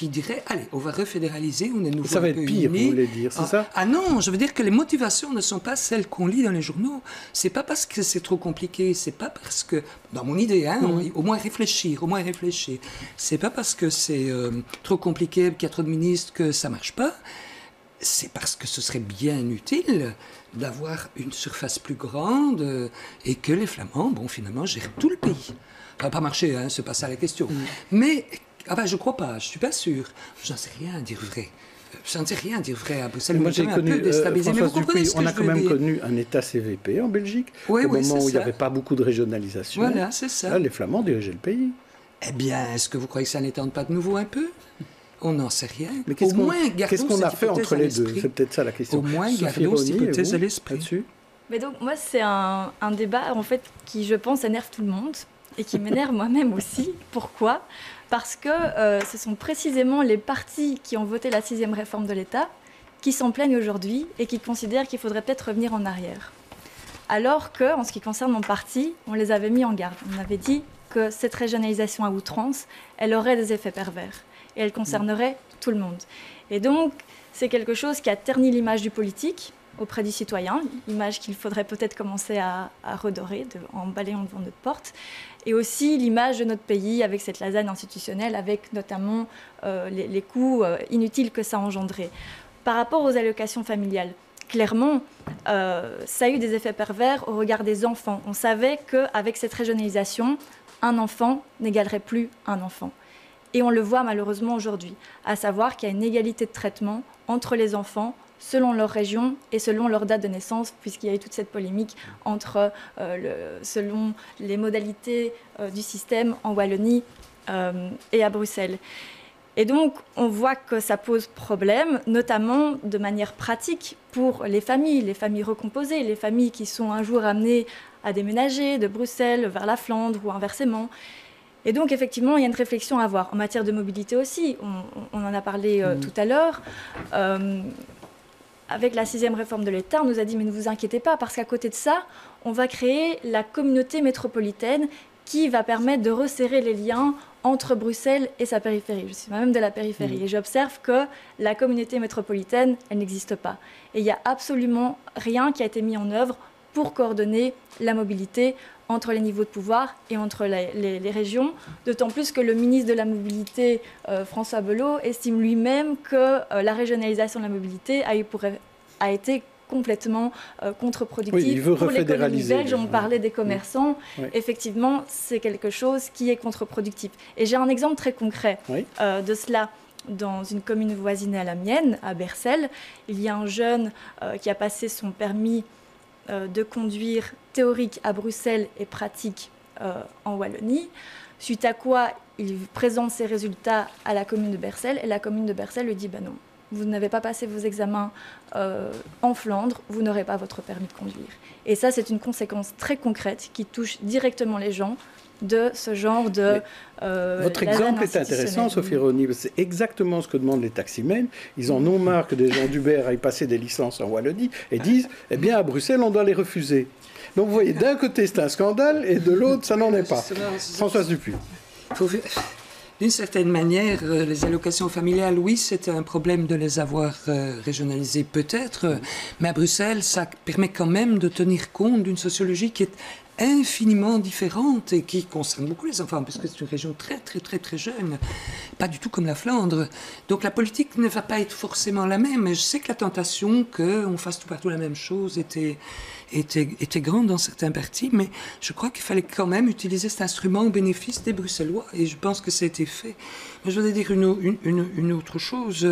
dirait, allez, on va refédéraliser, on est nouveau. Ça va être pire, vous voulez dire, c'est ça? Ah non, je veux dire que les motivations ne sont pas celles qu'on lit dans les journaux. C'est pas parce que c'est trop compliqué, c'est pas parce que, dans mon idée, au moins réfléchir. C'est pas parce que c'est trop compliqué, qu'il y a trop de ministres, que ça marche pas. C'est parce que ce serait bien utile d'avoir une surface plus grande et que les Flamands, bon, finalement, gèrent tout le pays. Ça va pas marcher, hein, c'est pas ça la question. Mais, je crois pas, je suis pas sûr. J'en sais rien à dire vrai. J'en sais rien à dire vrai à Bruxelles. Moi, j'ai connu, Françoise Dupuy, on a quand même dire. connu un État CVP en Belgique, au moment où il n'y avait pas beaucoup de régionalisation. Voilà, c'est ça. Là, les Flamands dirigeaient le pays. Eh bien, est-ce que vous croyez que ça n'étende pas de nouveau un peu? On n'en sait rien. Mais qu'est-ce qu'on a fait entre les deux? C'est peut-être ça la question. Au moins, gardons cette hypothèse à l'esprit. Mais donc, moi, c'est un débat, en fait, qui, je pense, énerve tout le monde et qui m'énerve moi-même aussi. Pourquoi? Parce que ce sont précisément les partis qui ont voté la 6e réforme de l'État qui s'en plaignent aujourd'hui et qui considèrent qu'il faudrait peut-être revenir en arrière. Alors que, en ce qui concerne mon parti, on les avait mis en garde. On avait dit que cette régionalisation à outrance, elle aurait des effets pervers et elle concernerait tout le monde. Et donc, c'est quelque chose qui a terni l'image du politique auprès du citoyen, l'image qu'il faudrait peut-être commencer à redorer en balayant devant notre porte, et aussi l'image de notre pays avec cette lasagne institutionnelle, avec notamment les coûts inutiles que ça a engendré. Par rapport aux allocations familiales, clairement, ça a eu des effets pervers au regard des enfants. On savait qu'avec cette régionalisation, un enfant n'égalerait plus un enfant. Et on le voit malheureusement aujourd'hui, à savoir qu'il y a une égalité de traitement entre les enfants selon leur région et selon leur date de naissance, puisqu'il y a eu toute cette polémique selon les modalités du système en Wallonie et à Bruxelles. Et donc, on voit que ça pose problème, notamment de manière pratique pour les familles recomposées, les familles qui sont un jour amenées à déménager de Bruxelles vers la Flandre ou inversement. Et donc, effectivement, il y a une réflexion à avoir. En matière de mobilité aussi, on en a parlé tout à l'heure. Avec la 6e réforme de l'État, on nous a dit « mais ne vous inquiétez pas, parce qu'à côté de ça, on va créer la communauté métropolitaine qui va permettre de resserrer les liens entre Bruxelles et sa périphérie. » Je suis moi-même de la périphérie et j'observe que la communauté métropolitaine, elle n'existe pas. Et il n'y a absolument rien qui a été mis en œuvre pour coordonner la mobilité entre les niveaux de pouvoir et entre les régions, d'autant plus que le ministre de la Mobilité, François Belot, estime lui-même que la régionalisation de la mobilité a été complètement contre-productive. Oui, il veut pour l'économie refédéraliser. belge, on parlait des commerçants. Oui. Effectivement, c'est quelque chose qui est contre-productif. Et j'ai un exemple très concret de cela. Dans une commune voisine à la mienne, à Bercel, il y a un jeune qui a passé son permis de conduire théorique à Bruxelles et pratique en Wallonie, suite à quoi il présente ses résultats à la commune de Bercel et la commune de Bercel lui dit « non, vous n'avez pas passé vos examens en Flandre, vous n'aurez pas votre permis de conduire ». Et ça, c'est une conséquence très concrète qui touche directement les gens de ce genre de... Votre exemple est intéressant, Sophie Rony. C'est exactement ce que demandent les taximens. Ils en ont marre que des gens d'Uber aillent passer des licences en Wallonie et disent « eh bien, à Bruxelles, on doit les refuser ». Donc, vous voyez, d'un côté, c'est un scandale et de l'autre, ça n'en est pas. Françoise Dupuy. D'une certaine manière, les allocations familiales, oui, c'est un problème de les avoir régionalisées peut-être, mais à Bruxelles, ça permet quand même de tenir compte d'une sociologie qui est infiniment différente et qui concerne beaucoup les enfants, parce que c'est une région très, très, très, très jeune, pas du tout comme la Flandre. Donc la politique ne va pas être forcément la même, mais je sais que la tentation qu'on fasse tout partout la même chose était grande dans certains partis, mais je crois qu'il fallait quand même utiliser cet instrument au bénéfice des Bruxellois, et je pense que ça a été fait. Mais je voudrais dire une autre chose.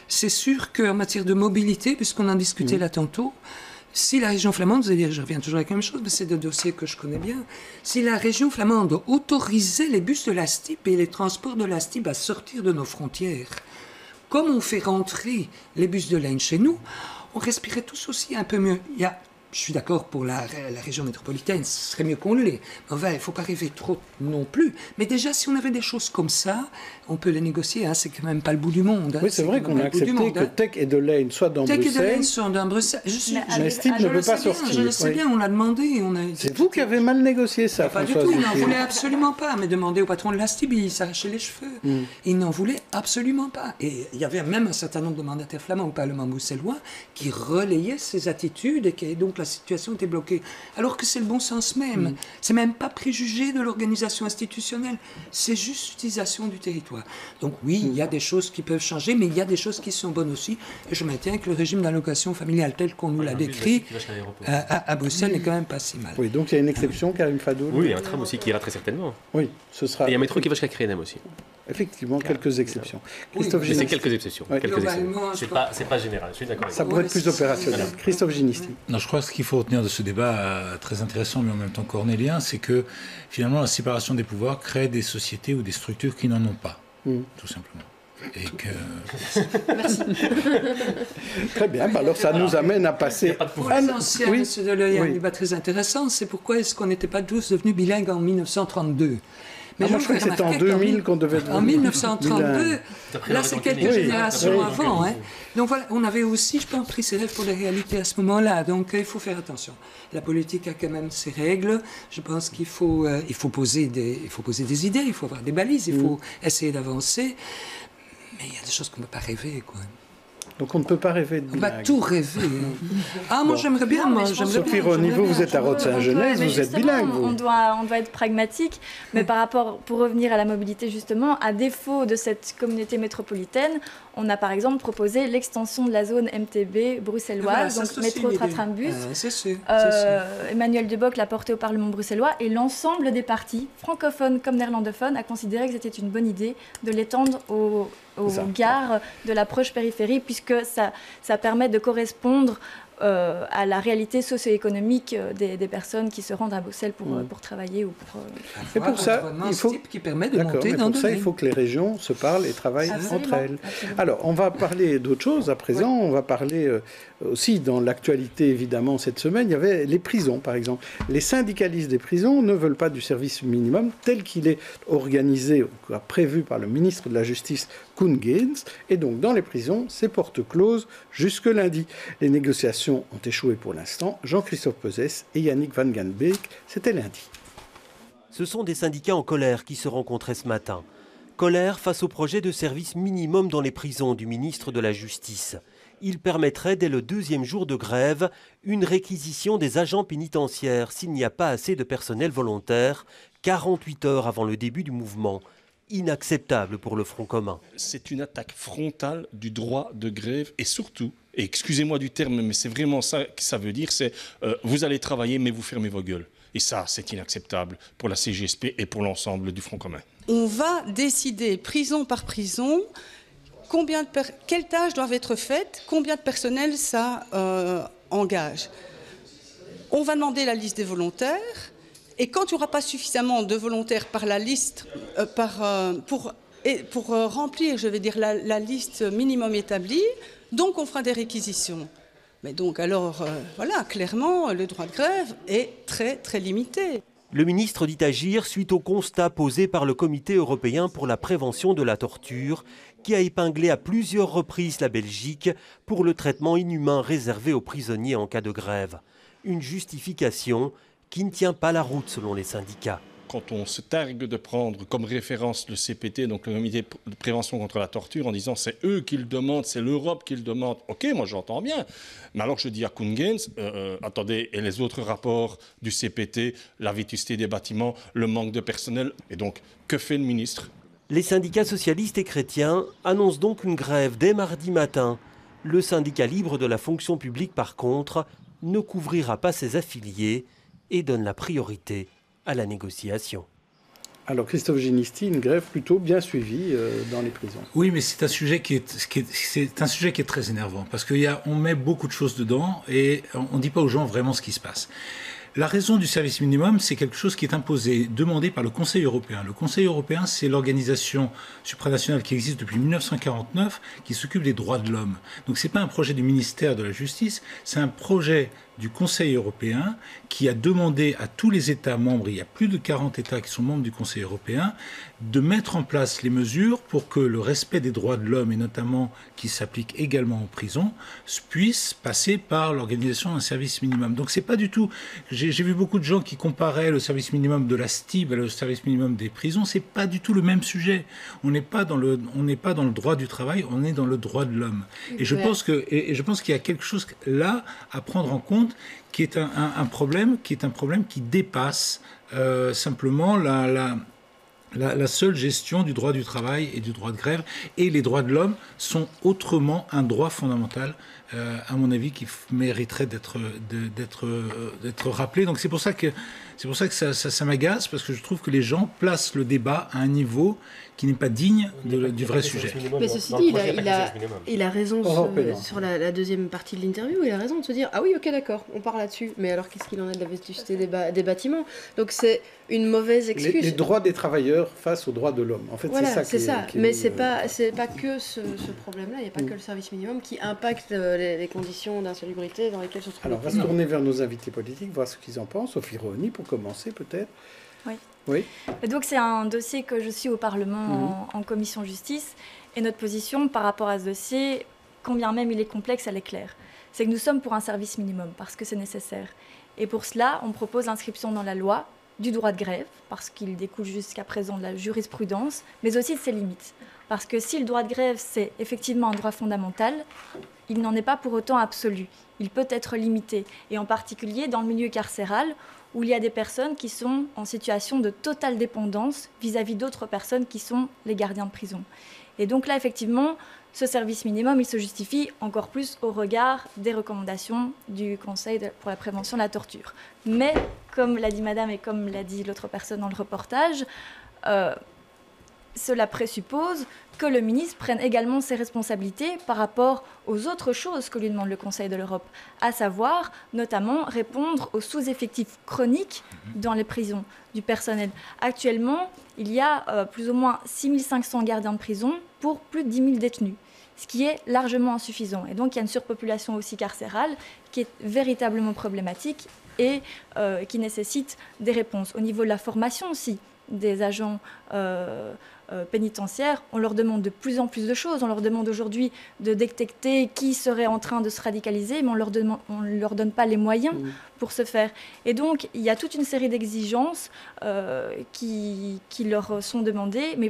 C'est sûr qu'en matière de mobilité, puisqu'on en discutait là tantôt, si la région flamande, vous allez dire, je reviens toujours avec la même chose, mais c'est des dossiers que je connais bien, si la région flamande autorisait les bus de la STIB et les transports de la STIB à sortir de nos frontières, comme on fait rentrer les bus de Lane chez nous, on respirait tous aussi un peu mieux. Je suis d'accord pour la région métropolitaine, ce serait mieux qu'on l'ait. Enfin, il ne faut pas rêver trop non plus. Mais déjà, si on avait des choses comme ça, on peut les négocier. Hein, c'est quand même pas le bout du monde. Hein, oui, c'est vrai qu'on a accepté que Tech et de Lane soient dans Bruxelles. Tech et de Lane sont dans Bruxelles. Mais Steve ne peut pas sortir. Je le sais bien, on l'a demandé. C'est vous qui avez mal négocié ça, François. Pas du tout, il n'en voulait absolument pas. Mais demandez au patron de la STIB, il s'arrachait les cheveux. Il n'en voulait absolument pas. Et il y avait même un certain nombre de mandataires flamands au Parlement bruxellois qui relayaient ces attitudes et donc la situation était bloquée. Alors que c'est le bon sens même. C'est même pas préjugé de l'organisation institutionnelle. C'est juste l'utilisation du territoire. Donc oui, il y a des choses qui peuvent changer, mais il y a des choses qui sont bonnes aussi. Et je maintiens que le régime d'allocation familiale tel qu'on nous l'a décrit à Bruxelles n'est quand même pas si mal. Oui, donc il y a une exception, Karim Fadou. Oui, il y a un tram aussi qui ira très certainement. Oui, ce sera... Et il y a un métro qui va jusqu'à Crénem aussi. Effectivement, quelques exceptions. Christophe Mais c'est Ginisti. quelques exceptions. Oui. Quelques exceptions. C'est pas général, je suis d'accord. Ça pourrait être plus opérationnel. Christophe Ginisti. Non, je crois que ce qu'il faut retenir de ce débat très intéressant, mais en même temps cornélien, c'est que finalement la séparation des pouvoirs crée des sociétés ou des structures qui n'en ont pas, tout simplement. Et que... Merci. Très bien, alors ça nous amène à passer... Pour l'essentiel, M. Deleuil, il y a un débat très intéressant, c'est pourquoi est-ce qu'on n'était pas tous devenus bilingues en 1932 Mais moi, je crois que c'était en 2000 qu'on devait devenir. En 1932, là, c'est quelques générations avant. Hein. Donc voilà, on avait aussi, je pense, pris ses rêves pour les réalités à ce moment-là. Donc il faut faire attention. La politique a quand même ses règles. Je pense qu'il faut, poser des idées, il faut avoir des balises, il faut essayer d'avancer. Mais il y a des choses qu'on ne peut pas rêver, quoi. Donc on ne peut pas rêver de On va tout rêver. Ah, moi j'aimerais bien. Sophie Roniveau, vous êtes à Rode-Saint-Genès, vous êtes bilingue. On doit être pragmatique, mais par rapport, pour revenir à la mobilité justement, à défaut de cette communauté métropolitaine, on a par exemple proposé l'extension de la zone MTB bruxelloise, donc métro, Tratrambus. C'est sûr. Emmanuel Debock l'a porté au Parlement bruxellois et l'ensemble des partis, francophones comme néerlandophones, a considéré que c'était une bonne idée de l'étendre aux gares de la proche périphérie, puisque ça permet de correspondre à la réalité socio-économique des personnes qui se rendent à Bruxelles pour travailler ou pour... Et pour ça, il faut... qui permet de monter dans pour ça, il faut que les régions se parlent et travaillent entre elles. Absolument. Alors, on va parler d'autre chose à présent. On va parler aussi, dans l'actualité, évidemment, cette semaine, il y avait les prisons, par exemple. Les syndicalistes des prisons ne veulent pas du service minimum tel qu'il est organisé, prévu par le ministre de la Justice, Koen Geens. Et donc, dans les prisons, c'est porte close jusque lundi. Les négociations ont échoué pour l'instant. Jean-Christophe Peuzès et Yannick Van Ganbeek, c'était lundi. Ce sont des syndicats en colère qui se rencontraient ce matin. Colère face au projet de service minimum dans les prisons du ministre de la Justice. Il permettrait, dès le 2e jour de grève, une réquisition des agents pénitentiaires s'il n'y a pas assez de personnel volontaire, 48 heures avant le début du mouvement. Inacceptable pour le Front commun. C'est une attaque frontale du droit de grève et surtout, et excusez-moi du terme, mais c'est vraiment ça que ça veut dire, c'est vous allez travailler mais vous fermez vos gueules. Et ça, c'est inacceptable pour la CGSP et pour l'ensemble du Front commun. On va décider prison par prison quelles tâches doivent être faites, combien de personnel ça engage. On va demander la liste des volontaires. Et quand il n'y aura pas suffisamment de volontaires par la liste, pour remplir, je vais dire, la liste minimum établie, donc on fera des réquisitions. Mais donc alors, voilà, clairement, le droit de grève est très, très limité. Le ministre dit agir suite au constat posé par le Comité européen pour la prévention de la torture, qui a épinglé à plusieurs reprises la Belgique pour le traitement inhumain réservé aux prisonniers en cas de grève. Une justification qui ne tient pas la route selon les syndicats. Quand on se targue de prendre comme référence le CPT, donc le Comité de prévention contre la torture, en disant c'est eux qui le demandent, c'est l'Europe qui le demande, ok, moi j'entends bien. Mais alors je dis à Koen Geens, attendez, et les autres rapports du CPT, la vétusté des bâtiments, le manque de personnel, et donc que fait le ministre? Les syndicats socialistes et chrétiens annoncent donc une grève dès mardi matin. Le syndicat libre de la fonction publique, par contre, ne couvrira pas ses affiliés et donne la priorité à la négociation. Alors Christophe Ginisti, une grève plutôt bien suivie dans les prisons. Oui, mais c'est un sujet qui est très énervant parce qu'on met beaucoup de choses dedans et on ne dit pas aux gens vraiment ce qui se passe. La raison du service minimum, c'est quelque chose qui est imposé, demandé par le Conseil européen. Le Conseil européen, c'est l'organisation supranationale qui existe depuis 1949, qui s'occupe des droits de l'homme. Donc ce n'est pas un projet du ministère de la Justice, c'est un projet du Conseil européen qui a demandé à tous les États membres, il y a plus de 40 États qui sont membres du Conseil européen, de mettre en place les mesures pour que le respect des droits de l'homme, et notamment qui s'applique également aux prisons, puisse passer par l'organisation d'un service minimum. Donc c'est pas du tout... J'ai vu beaucoup de gens qui comparaient le service minimum de la STIB à le service minimum des prisons. C'est pas du tout le même sujet. On n'est pas dans le droit du travail, on est dans le droit de l'homme. Et je pense qu'il y a quelque chose là à prendre en compte compte qui est un problème qui dépasse simplement la seule gestion du droit du travail et du droit de grève. Et les droits de l'homme sont autrement un droit fondamental, à mon avis, qui mériterait d'être rappelé. Donc c'est pour ça que ça m'agace, parce que je trouve que les gens placent le débat à un niveau qui n'est pas digne du vrai sujet. Mais ceci dit, il a raison sur la deuxième partie de l'interview. Il a raison de se dire, ah oui, ok, d'accord, on part là-dessus. Mais alors, qu'est-ce qu'il en est de la vétusté des bâtiments? Donc c'est une mauvaise excuse. Les droits des travailleurs face aux droits de l'homme. En fait, voilà, c'est ça. Mais c'est pas que ce problème-là. Il n'y a pas que le service minimum qui impacte les conditions d'insalubrité dans lesquelles se trouve. Alors, on va se tourner vers nos invités politiques, voir ce qu'ils en pensent. Sophie Rehauny, pour commencer, peut-être. Oui. Et donc c'est un dossier que je suis au Parlement en commission justice, et notre position par rapport à ce dossier, quand bien même il est complexe, elle est claire. C'est que nous sommes pour un service minimum parce que c'est nécessaire. Et pour cela, on propose l'inscription dans la loi du droit de grève, parce qu'il découle jusqu'à présent de la jurisprudence, mais aussi de ses limites. Parce que si le droit de grève, c'est effectivement un droit fondamental, il n'en est pas pour autant absolu. Il peut être limité, et en particulier dans le milieu carcéral, où il y a des personnes qui sont en situation de totale dépendance vis-à-vis d'autres personnes qui sont les gardiens de prison. Et donc là, effectivement, ce service minimum, il se justifie encore plus au regard des recommandations du Conseil pour la prévention de la torture. Mais, comme l'a dit madame et comme l'a dit l'autre personne dans le reportage, cela présuppose que le ministre prenne également ses responsabilités par rapport aux autres choses que lui demande le Conseil de l'Europe, à savoir notamment répondre aux sous-effectifs chroniques dans les prisons du personnel. Actuellement, il y a plus ou moins 6500 gardiens de prison pour plus de 10 000 détenus, ce qui est largement insuffisant. Et donc il y a une surpopulation aussi carcérale qui est véritablement problématique et qui nécessite des réponses. Au niveau de la formation aussi des agents pénitentiaires, on leur demande de plus en plus de choses. On leur demande aujourd'hui de détecter qui serait en train de se radicaliser, mais on ne leur donne pas les moyens pour ce faire. Et donc, il y a toute une série d'exigences qui leur sont demandées, mais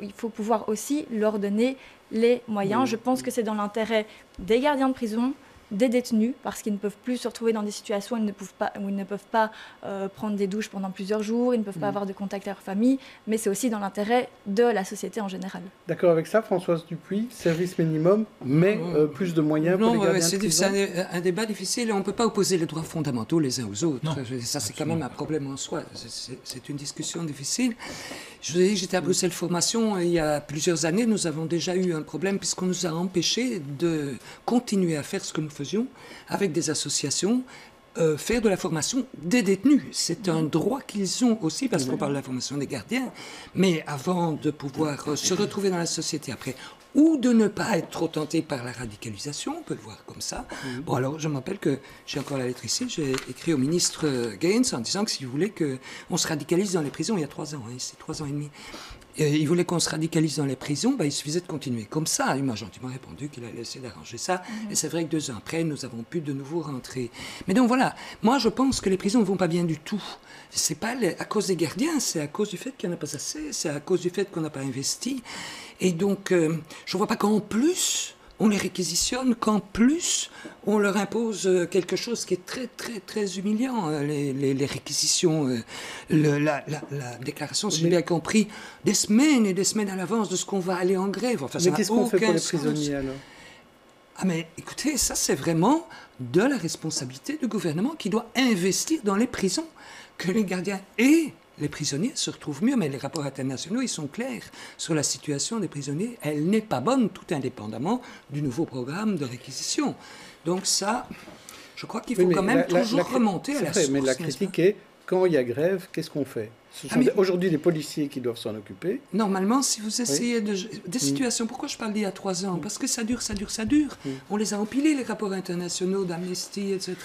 il faut pouvoir aussi leur donner les moyens. Je pense que c'est dans l'intérêt des gardiens de prison, des détenus, parce qu'ils ne peuvent plus se retrouver dans des situations où ils ne peuvent pas prendre des douches pendant plusieurs jours, ils ne peuvent pas avoir de contact avec leur famille, mais c'est aussi dans l'intérêt de la société en général. D'accord avec ça, Françoise Dupuis, service minimum, mais plus de moyens pour les gardiens de prison. C'est un débat difficile, on ne peut pas opposer les droits fondamentaux les uns aux autres. Ça, c'est quand même un problème en soi. C'est une discussion difficile. Je vous ai dit que j'étais à Bruxelles Formation, il y a plusieurs années, nous avons déjà eu un problème puisqu'on nous a empêchés de continuer à faire ce que nous faisions avec des associations, faire de la formation des détenus. C'est un droit qu'ils ont aussi, parce qu'on parle de la formation des gardiens, mais avant de pouvoir se retrouver dans la société après, ou de ne pas être trop tenté par la radicalisation, on peut le voir comme ça. Bon, alors, je me rappelle que j'ai encore la lettre ici, j'ai écrit au ministre Gaines en disant que s'il voulait qu'on se radicalise dans les prisons, il y a 3 ans, c'est 3 ans et demi. Il voulait qu'on se radicalise dans les prisons, il suffisait de continuer comme ça. Il m'a gentiment répondu qu'il allait essayer d'arranger ça. Et c'est vrai que 2 ans après, nous avons pu de nouveau rentrer. Mais donc voilà, moi je pense que les prisons ne vont pas bien du tout. C'est pas à cause des gardiens, c'est à cause du fait qu'il n'y en a pas assez, c'est à cause du fait qu'on n'a pas investi. Et donc, je ne vois pas qu'en plus, on les réquisitionne, qu'en plus, on leur impose quelque chose qui est très, très, très humiliant. Les réquisitions, la déclaration, si j'ai bien compris, des semaines et des semaines à l'avance de ce qu'on va aller en grève. Enfin, mais qu'est-ce qu'on fait pour les prisonniers, alors ? Ah mais écoutez, ça c'est vraiment de la responsabilité du gouvernement qui doit investir dans les prisons, que les gardiens et les prisonniers se retrouvent mieux, mais les rapports internationaux, ils sont clairs sur la situation des prisonniers. Elle n'est pas bonne, tout indépendamment du nouveau programme de réquisition. Donc ça, je crois qu'il faut quand même toujours remonter à la source. Mais la critique est, quand il y a grève, qu'est-ce qu'on fait ? Ce sont aujourd'hui les policiers qui doivent s'en occuper. Normalement, si vous essayez des situations, pourquoi je parle d'il y a 3 ans ? Parce que ça dure. On les a empilés, les rapports internationaux d'Amnesty, etc.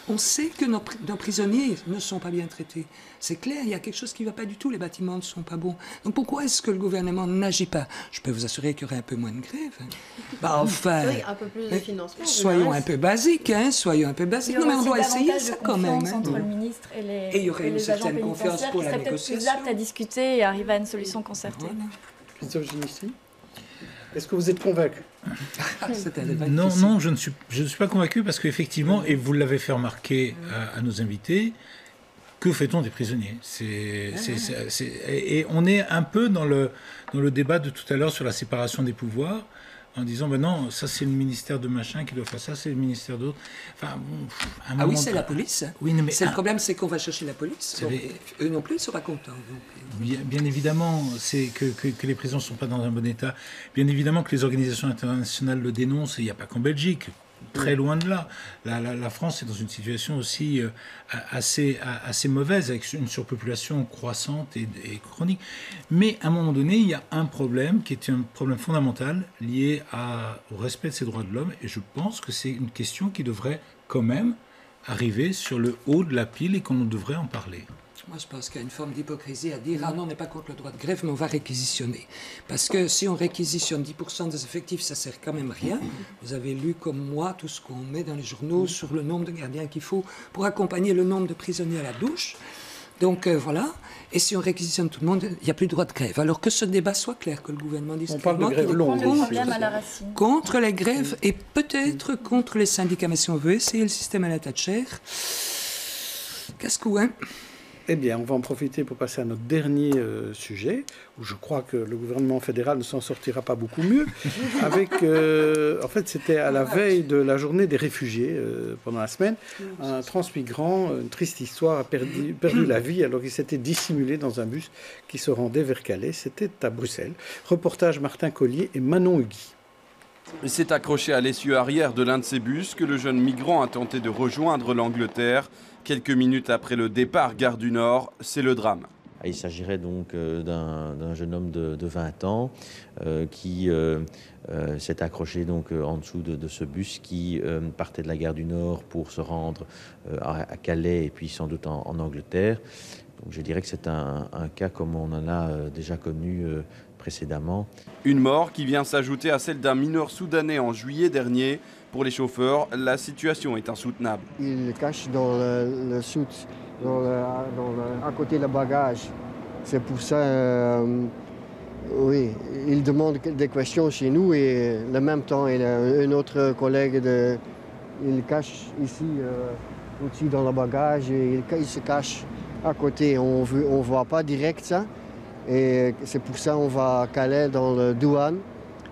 On sait que nos prisonniers ne sont pas bien traités. C'est clair, il y a quelque chose qui ne va pas du tout, les bâtiments ne sont pas bons. Donc pourquoi est-ce que le gouvernement n'agit pas ? Je peux vous assurer qu'il y aurait un peu moins de grève. Enfin, oui, un peu plus de financement. Soyons un peu basiques, soyons un peu basiques. Non, mais on doit essayer ça quand même. Entre le ministre et les il y aurait une certaine confiance pour la négociation. Plus apte à discuter et arriver à une solution concertée. Christophe Génissi ? Est-ce que vous êtes convaincu? Non, je ne suis pas convaincu parce qu'effectivement, et vous l'avez fait remarquer à nos invités, que fait-on des prisonniers? Et on est un peu dans le débat de tout à l'heure sur la séparation des pouvoirs, en disant, ben non, ça c'est le ministère de machin qui doit faire ça, c'est le ministère d'autre. Enfin, bon, oui, c'est la police. Oui, mais le problème, c'est qu'on va chercher la police. Donc, eux non plus, ils ne sont pas contents. Bien évidemment, c'est que les prisons ne sont pas dans un bon état. Bien évidemment que les organisations internationales le dénoncent, et il n'y a pas qu'en Belgique. Très loin de là. La France est dans une situation aussi assez mauvaise, avec une surpopulation croissante et chronique. Mais à un moment donné, il y a un problème qui est un problème fondamental lié au respect de ces droits de l'homme. Et je pense que c'est une question qui devrait quand même arriver sur le haut de la pile et qu'on devrait en parler. Moi, je pense qu'il y a une forme d'hypocrisie à dire « Ah non, on n'est pas contre le droit de grève, mais on va réquisitionner. » Parce que si on réquisitionne 10% des effectifs, ça ne sert quand même à rien. Vous avez lu, comme moi, tout ce qu'on met dans les journaux sur le nombre de gardiens qu'il faut pour accompagner le nombre de prisonniers à la douche. Donc voilà. Et si on réquisitionne tout le monde, il n'y a plus de droit de grève. Alors que ce débat soit clair, que le gouvernement dise clairement qu'il est contre les grèves et peut-être contre les syndicats. Mais si on veut essayer le système à la Thatcher, casse-cou, hein? Eh bien, on va en profiter pour passer à notre dernier sujet, où je crois que le gouvernement fédéral ne s'en sortira pas beaucoup mieux. En fait, c'était à la veille de la journée des réfugiés, pendant la semaine. Un transmigrant, une triste histoire, a perdu la vie alors qu'il s'était dissimulé dans un bus qui se rendait vers Calais. C'était à Bruxelles. Reportage Martin Collier et Manon Hugui. Il s'est accroché à l'essieu arrière de l'un de ces bus que le jeune migrant a tenté de rejoindre l'Angleterre. Quelques minutes après le départ gare du Nord, c'est le drame. Il s'agirait donc d'un jeune homme de 20 ans qui s'est accroché donc en dessous de ce bus qui partait de la gare du Nord pour se rendre à Calais et puis sans doute en Angleterre. Donc je dirais que c'est un cas comme on en a déjà connu précédemment. Une mort qui vient s'ajouter à celle d'un mineur soudanais en juillet dernier. Pour les chauffeurs, la situation est insoutenable. Il cache dans le soute, à côté du bagage. C'est pour ça, oui, il demande des questions chez nous et en même temps, il a un autre collègue, il cache ici, au-dessus dans le bagage, et il se cache à côté. On ne voit pas direct ça. Et c'est pour ça qu'on va à Calais dans la douane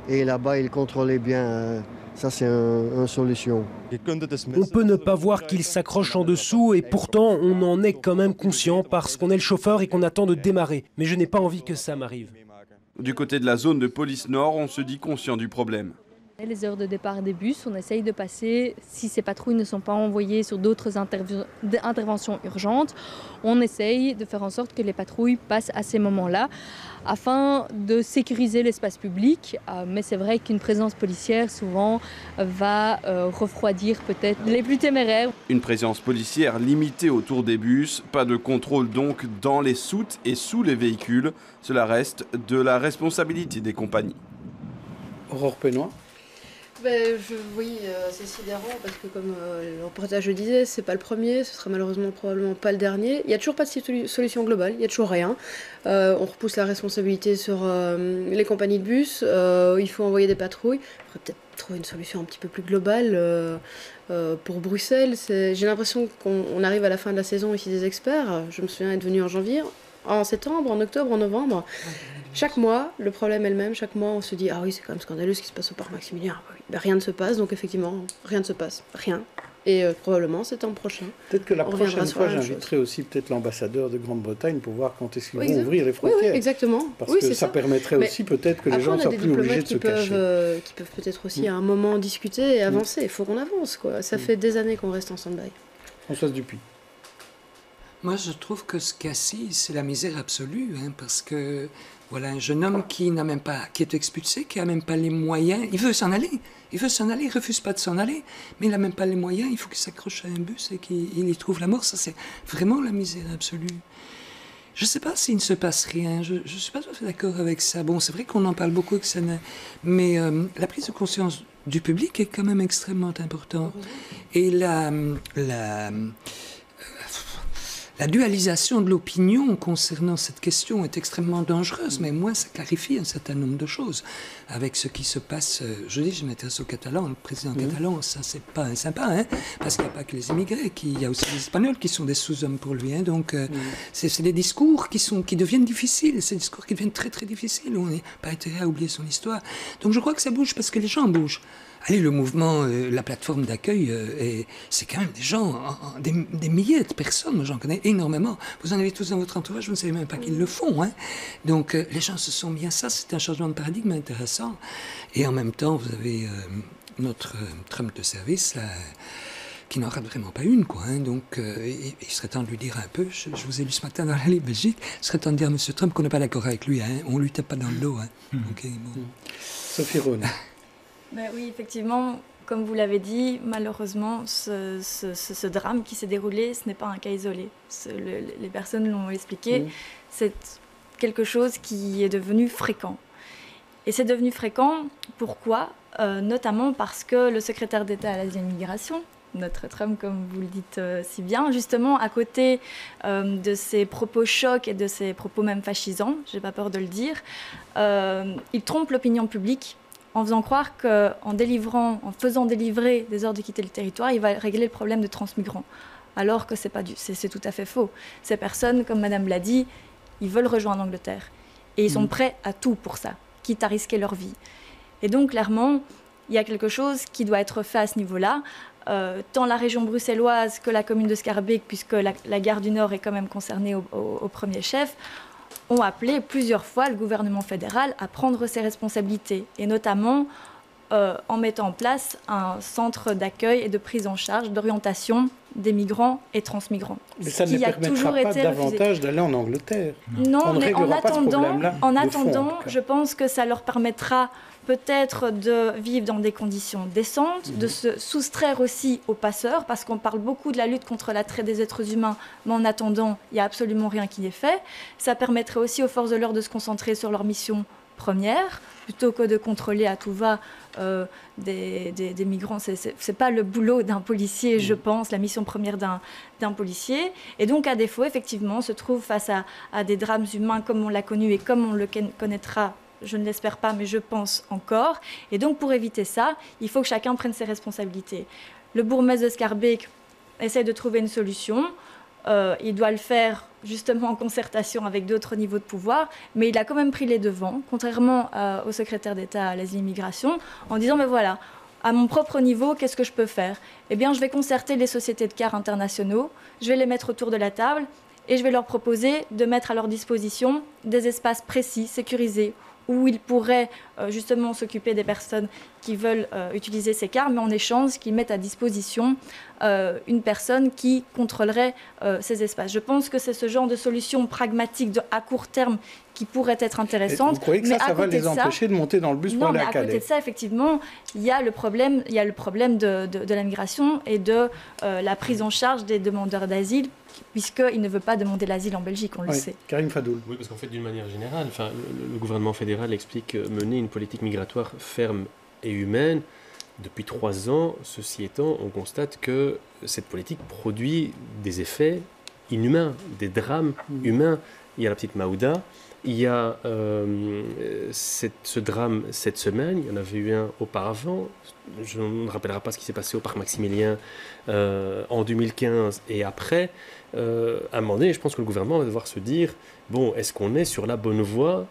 et là-bas, il contrôlait bien. Ça, c'est une solution. On peut ne pas voir qu'il s'accroche en dessous et pourtant on en est quand même conscient parce qu'on est le chauffeur et qu'on attend de démarrer. Mais je n'ai pas envie que ça m'arrive. Du côté de la zone de police nord, on se dit conscient du problème. Les heures de départ des bus, on essaye de passer, si ces patrouilles ne sont pas envoyées sur d'autres interventions urgentes, on essaye de faire en sorte que les patrouilles passent à ces moments-là afin de sécuriser l'espace public. Mais c'est vrai qu'une présence policière souvent va refroidir peut-être les plus téméraires. Une présence policière limitée autour des bus, pas de contrôle donc dans les soutes et sous les véhicules. Cela reste de la responsabilité des compagnies. Aurore Pénois. Oui, c'est sidérant parce que comme le reportage le disait, c'est pas le premier, ce sera malheureusement probablement pas le dernier. Il n'y a toujours pas de solution globale, il n'y a toujours rien. On repousse la responsabilité sur les compagnies de bus, il faut envoyer des patrouilles. Il faudrait peut-être trouver une solution un petit peu plus globale pour Bruxelles. J'ai l'impression qu'on arrive à la fin de la saison ici des experts. Je me souviens être venue en janvier. En septembre, en octobre, en novembre, chaque mois, le problème est le même. Chaque mois, on se dit « Ah oui, c'est quand même scandaleux ce qui se passe au parc Maximilien. » Rien ne se passe, donc effectivement, rien ne se passe. Rien. Et probablement, c'est l'an prochain. Peut-être que la prochaine fois, j'inviterai aussi peut-être l'ambassadeur de Grande-Bretagne pour voir quand est-ce qu'ils vont ouvrir les frontières. Oui, exactement. Parce que ça permettrait aussi peut-être que les gens ne soient plus obligés de se cacher. Qui peuvent peut-être aussi à un moment discuter et avancer. Il faut qu'on avance, quoi. Ça fait des années qu'on reste en stand-by. Françoise Dupuis. Moi, je trouve que ce cas-ci, c'est la misère absolue, parce que voilà un jeune homme qui n'a même pas, qui est expulsé, qui n'a même pas les moyens. Il veut s'en aller, il refuse pas de s'en aller, mais il n'a même pas les moyens. Il faut qu'il s'accroche à un bus et qu'il y trouve la mort. Ça, c'est vraiment la misère absolue. Je ne sais pas s'il ne se passe rien. Je ne suis pas tout à fait d'accord avec ça. Bon, c'est vrai qu'on en parle beaucoup, mais la prise de conscience du public est quand même extrêmement importante. Et la dualisation de l'opinion concernant cette question est extrêmement dangereuse, mais moi, ça clarifie un certain nombre de choses. avec ce qui se passe. Je m'intéresse aux Catalans, le président catalan, ça c'est pas sympa, hein, parce qu'il n'y a pas que les immigrés, il y a aussi les Espagnols qui sont des sous-hommes pour lui. Hein, donc c'est des discours qui deviennent difficiles, c'est des discours qui deviennent très très difficiles. On n'a pas intérêt à oublier son histoire. Donc je crois que ça bouge parce que les gens bougent. Allez, le mouvement, la plateforme d'accueil, c'est quand même des gens, des milliers de personnes, moi j'en connais énormément. Vous en avez tous dans votre entourage, vous ne savez même pas qu'ils le font. Hein. Donc les gens se sont mis à ça, c'est un changement de paradigme intéressant. Et en même temps, vous avez notre Trump de service, là, qui n'en rate vraiment pas une, quoi. Hein. Donc il serait temps de lui dire un peu, je vous ai lu ce matin dans la Libre Belgique, il serait temps de dire à M. Trump qu'on n'est pas d'accord avec lui, hein. On ne lui tape pas dans le dos. Hein. Okay, bon. Sophie Rhône. Oui, effectivement, comme vous l'avez dit, malheureusement, ce drame qui s'est déroulé, ce n'est pas un cas isolé. Les personnes l'ont expliqué, c'est quelque chose qui est devenu fréquent. Et c'est devenu fréquent, pourquoi ? Notamment parce que le secrétaire d'État à l'Asile et l'immigration, notre Trump, comme vous le dites si bien, justement, à côté de ses propos chocs et de ses propos même fascisants, je n'ai pas peur de le dire, il trompe l'opinion publique en faisant croire qu'en faisant délivrer des ordres de quitter le territoire, il va régler le problème de transmigrants. Alors que c'est tout à fait faux. Ces personnes, comme Madame l'a dit, ils veulent rejoindre l'Angleterre. Et ils sont prêts à tout pour ça, quitte à risquer leur vie. Et donc, clairement, il y a quelque chose qui doit être fait à ce niveau-là. Tant la région bruxelloise que la commune de Schaerbeek, puisque la gare du Nord est quand même concernée au premier chef, ont appelé plusieurs fois le gouvernement fédéral à prendre ses responsabilités, et notamment en mettant en place un centre d'accueil et de prise en charge, d'orientation des migrants et transmigrants. Mais ça ne permettra pas davantage d'aller en Angleterre. Non, mais en attendant, je pense que ça leur permettra peut-être de vivre dans des conditions décentes, de se soustraire aussi aux passeurs, parce qu'on parle beaucoup de la lutte contre la traite des êtres humains, mais en attendant, il n'y a absolument rien qui est fait. Ça permettrait aussi aux forces de l'ordre de se concentrer sur leur mission première, plutôt que de contrôler à tout va des migrants. C'est pas le boulot d'un policier, je pense, la mission première d'un policier. Et donc, à défaut, effectivement, on se trouve face à des drames humains comme on l'a connu et comme on le connaîtra. Je ne l'espère pas, mais je pense encore. Et donc, pour éviter ça, il faut que chacun prenne ses responsabilités. Le bourgmestre de Schaerbeek essaie de trouver une solution. Il doit le faire justement en concertation avec d'autres niveaux de pouvoir, mais il a quand même pris les devants, contrairement au secrétaire d'État à l'Asile et l'immigration, en disant, mais voilà, à mon propre niveau, qu'est-ce que je peux faire ? Eh bien, je vais concerter les sociétés de cars internationaux, je vais les mettre autour de la table et je vais leur proposer de mettre à leur disposition des espaces précis, sécurisés, où ils pourraient justement s'occuper des personnes qui veulent utiliser ces cars, mais en échange, qu'ils mettent à disposition une personne qui contrôlerait ces espaces. Je pense que c'est ce genre de solution pragmatique à court terme qui pourrait être intéressante. Vous croyez que ça va les empêcher de monter dans le bus pour aller à Calais ? Non, mais à côté de ça, effectivement, il y a le problème de la migration et de la prise en charge des demandeurs d'asile, puisqu'il ne veut pas demander l'asile en Belgique, on le sait. Karim Fadoul. Oui, parce qu'en fait, d'une manière générale, le gouvernement fédéral explique mener une politique migratoire ferme et humaine. Depuis 3 ans, ceci étant, on constate que cette politique produit des effets inhumains, des drames humains. Il y a la petite Maouda, il y a ce drame cette semaine, il y en avait eu un auparavant. Je ne me rappellerai pas ce qui s'est passé au parc Maximilien en 2015 et après. À un moment donné, je pense que le gouvernement va devoir se dire, bon, est-ce qu'on est sur la bonne voie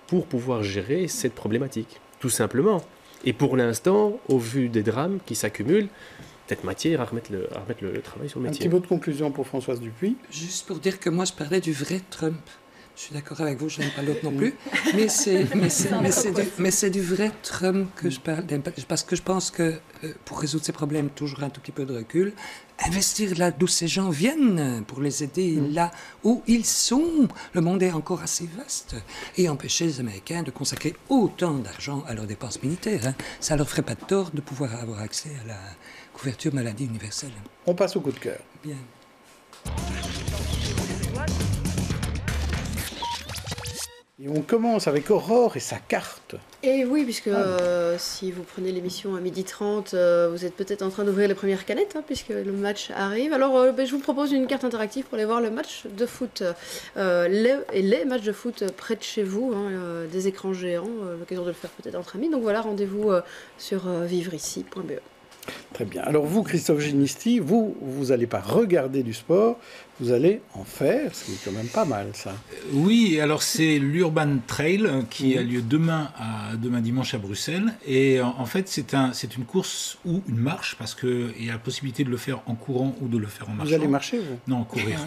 pour pouvoir gérer cette problématique, tout simplement. Et pour l'instant, au vu des drames qui s'accumulent, peut-être matière à remettre le travail sur le métier. Un petit mot de conclusion pour Françoise Dupuis. Juste pour dire que moi, je parlais du vrai Trump. Je suis d'accord avec vous, je n'aime pas l'autre non plus. Mais c'est du vrai Trump que je parle. Parce que je pense que pour résoudre ces problèmes, toujours un tout petit peu de recul, investir là d'où ces gens viennent pour les aider là où ils sont. Le monde est encore assez vaste. Et empêcher les Américains de consacrer autant d'argent à leurs dépenses militaires. Hein. Ça ne leur ferait pas de tort de pouvoir avoir accès à la couverture maladie universelle. On passe au coup de cœur. Bien. Et on commence avec Aurore et sa carte. Et oui, puisque si vous prenez l'émission à 12h30, vous êtes peut-être en train d'ouvrir les premières canettes, puisque le match arrive. Alors, je vous propose une carte interactive pour aller voir le match de foot. Les matchs de foot près de chez vous, des écrans géants, l'occasion de le faire peut-être entre amis. Donc voilà, rendez-vous sur vivreici.be. Très bien. Alors vous, Christophe Ginisti, vous n'allez pas regarder du sport, vous allez en faire, ce qui est quand même pas mal, ça. Oui, alors c'est l'Urban Trail qui a lieu demain dimanche à Bruxelles. Et en fait, c'est une course ou une marche, parce qu'il y a la possibilité de le faire en courant ou de le faire en marchant. Vous allez marcher, vous? Non, courir.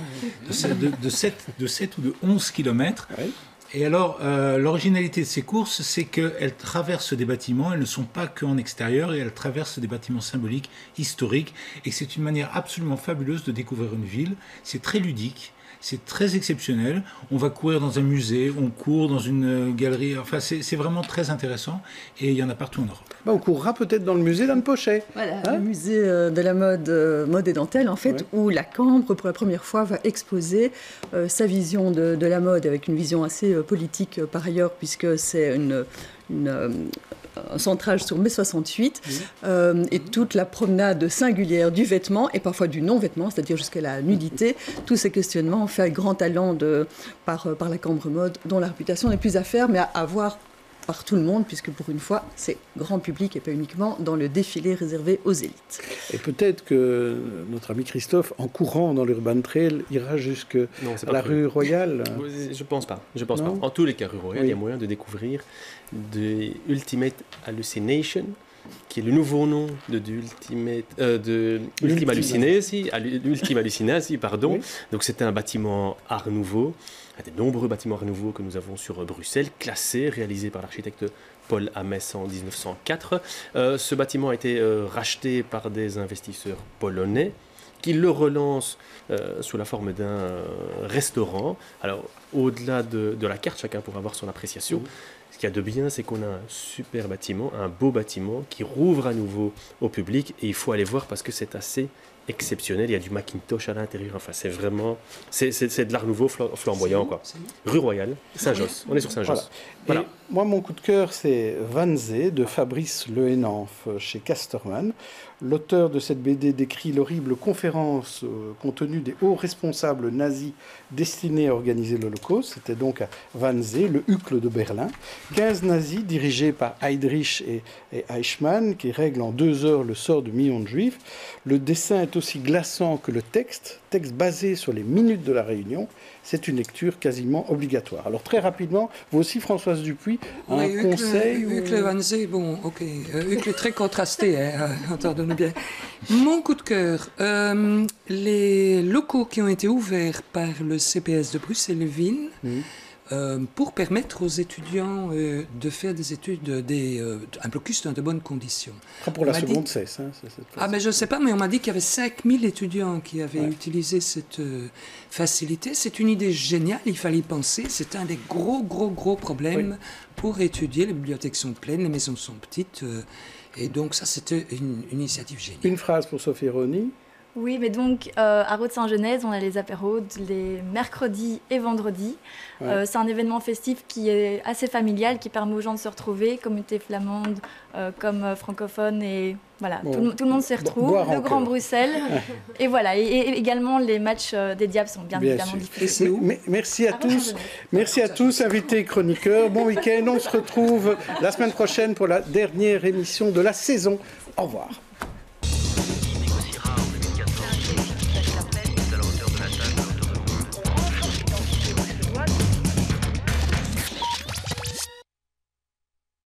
de 7 ou de 11 kilomètres. Oui. Et alors, l'originalité de ces courses, c'est qu'elles traversent des bâtiments, elles ne sont pas qu'en extérieur, et elles traversent des bâtiments symboliques, historiques, et c'est une manière absolument fabuleuse de découvrir une ville. C'est très ludique, c'est très exceptionnel. On va courir dans un musée, on court dans une galerie, enfin c'est vraiment très intéressant, et il y en a partout en Europe. On courra peut-être dans le musée d'Anne Pochet. Voilà, le musée de la mode et dentelle, en fait, où la Cambre, pour la première fois, va exposer sa vision de la mode, avec une vision assez politique par ailleurs, puisque c'est un centrage sur mai 68 et toute la promenade singulière du vêtement et parfois du non-vêtement, c'est-à-dire jusqu'à la nudité. Tous ces questionnements fait un grand talent par la Cambre Mode, dont la réputation n'est plus à faire, mais à voir par tout le monde, puisque pour une fois, c'est grand public et pas uniquement dans le défilé réservé aux élites. Et peut-être que notre ami Christophe, en courant dans l'Urban Trail, ira jusqu'à la rue Royale. Je pense pas. pas. En tous les cas, rue Royale, il y a moyen de découvrir de Ultimate Hallucination, qui est le nouveau nom de Ultima Hallucinasi, pardon. Oui. Donc c'était un bâtiment Art Nouveau, un des nombreux bâtiments Art Nouveau que nous avons sur Bruxelles, classé, réalisé par l'architecte Paul Hamès en 1904. Ce bâtiment a été racheté par des investisseurs polonais qui le relancent sous la forme d'un restaurant. Alors, au-delà de la carte, chacun pourra avoir son appréciation. Ce qu'il y a de bien, c'est qu'on a un super bâtiment, un beau bâtiment qui rouvre à nouveau au public, et il faut aller voir parce que c'est assez exceptionnel. Il y a du Macintosh à l'intérieur. Enfin, c'est vraiment... C'est de l'art nouveau flamboyant, quoi. Rue Royale, Saint-Josse. On est sur Saint-Josse. Voilà. Et moi, mon coup de cœur, c'est Wannsee de Fabrice Lehenanff chez Casterman. L'auteur de cette BD décrit l'horrible conférence contenue des hauts responsables nazis destinés à organiser l'Holocauste. C'était donc à Wannsee, le Hucle de Berlin. 15 nazis dirigés par Heydrich et Eichmann qui règlent en 2 heures le sort de millions de juifs. Le dessin est aussi glaçant que le texte basé sur les minutes de la réunion. C'est une lecture quasiment obligatoire. Alors très rapidement, vous aussi Françoise Dupuis, un conseil Hucle Wannsee, bon, ok. Hucle très contrasté, entendons-nous bien. Mon coup de cœur, les locaux qui ont été ouverts par le CPS de Bruxelles-Ville pour permettre aux étudiants de faire des études, un blocus dans de bonnes conditions. Pour la seconde cesse. Mais je ne sais pas, mais on m'a dit qu'il y avait 5000 étudiants qui avaient utilisé cette facilité. C'est une idée géniale, il fallait y penser. C'est un des gros problèmes pour étudier. Les bibliothèques sont pleines, les maisons sont petites. Et donc ça, c'était une initiative géniale. Une phrase pour Sophie Rony. Oui, mais donc à Rode-Saint-Genèse, on a les apéros les mercredis et vendredis. C'est un événement festif qui est assez familial, qui permet aux gens de se retrouver, communauté flamande comme francophone, et voilà, tout le monde s'y retrouve. Le Grand Bruxelles, et voilà, et également les matchs des Diables sont bien évidemment diffusés. Merci à tous, merci à tous, invités et chroniqueurs. Bon week-end, on se retrouve la semaine prochaine pour la dernière émission de la saison. Au revoir.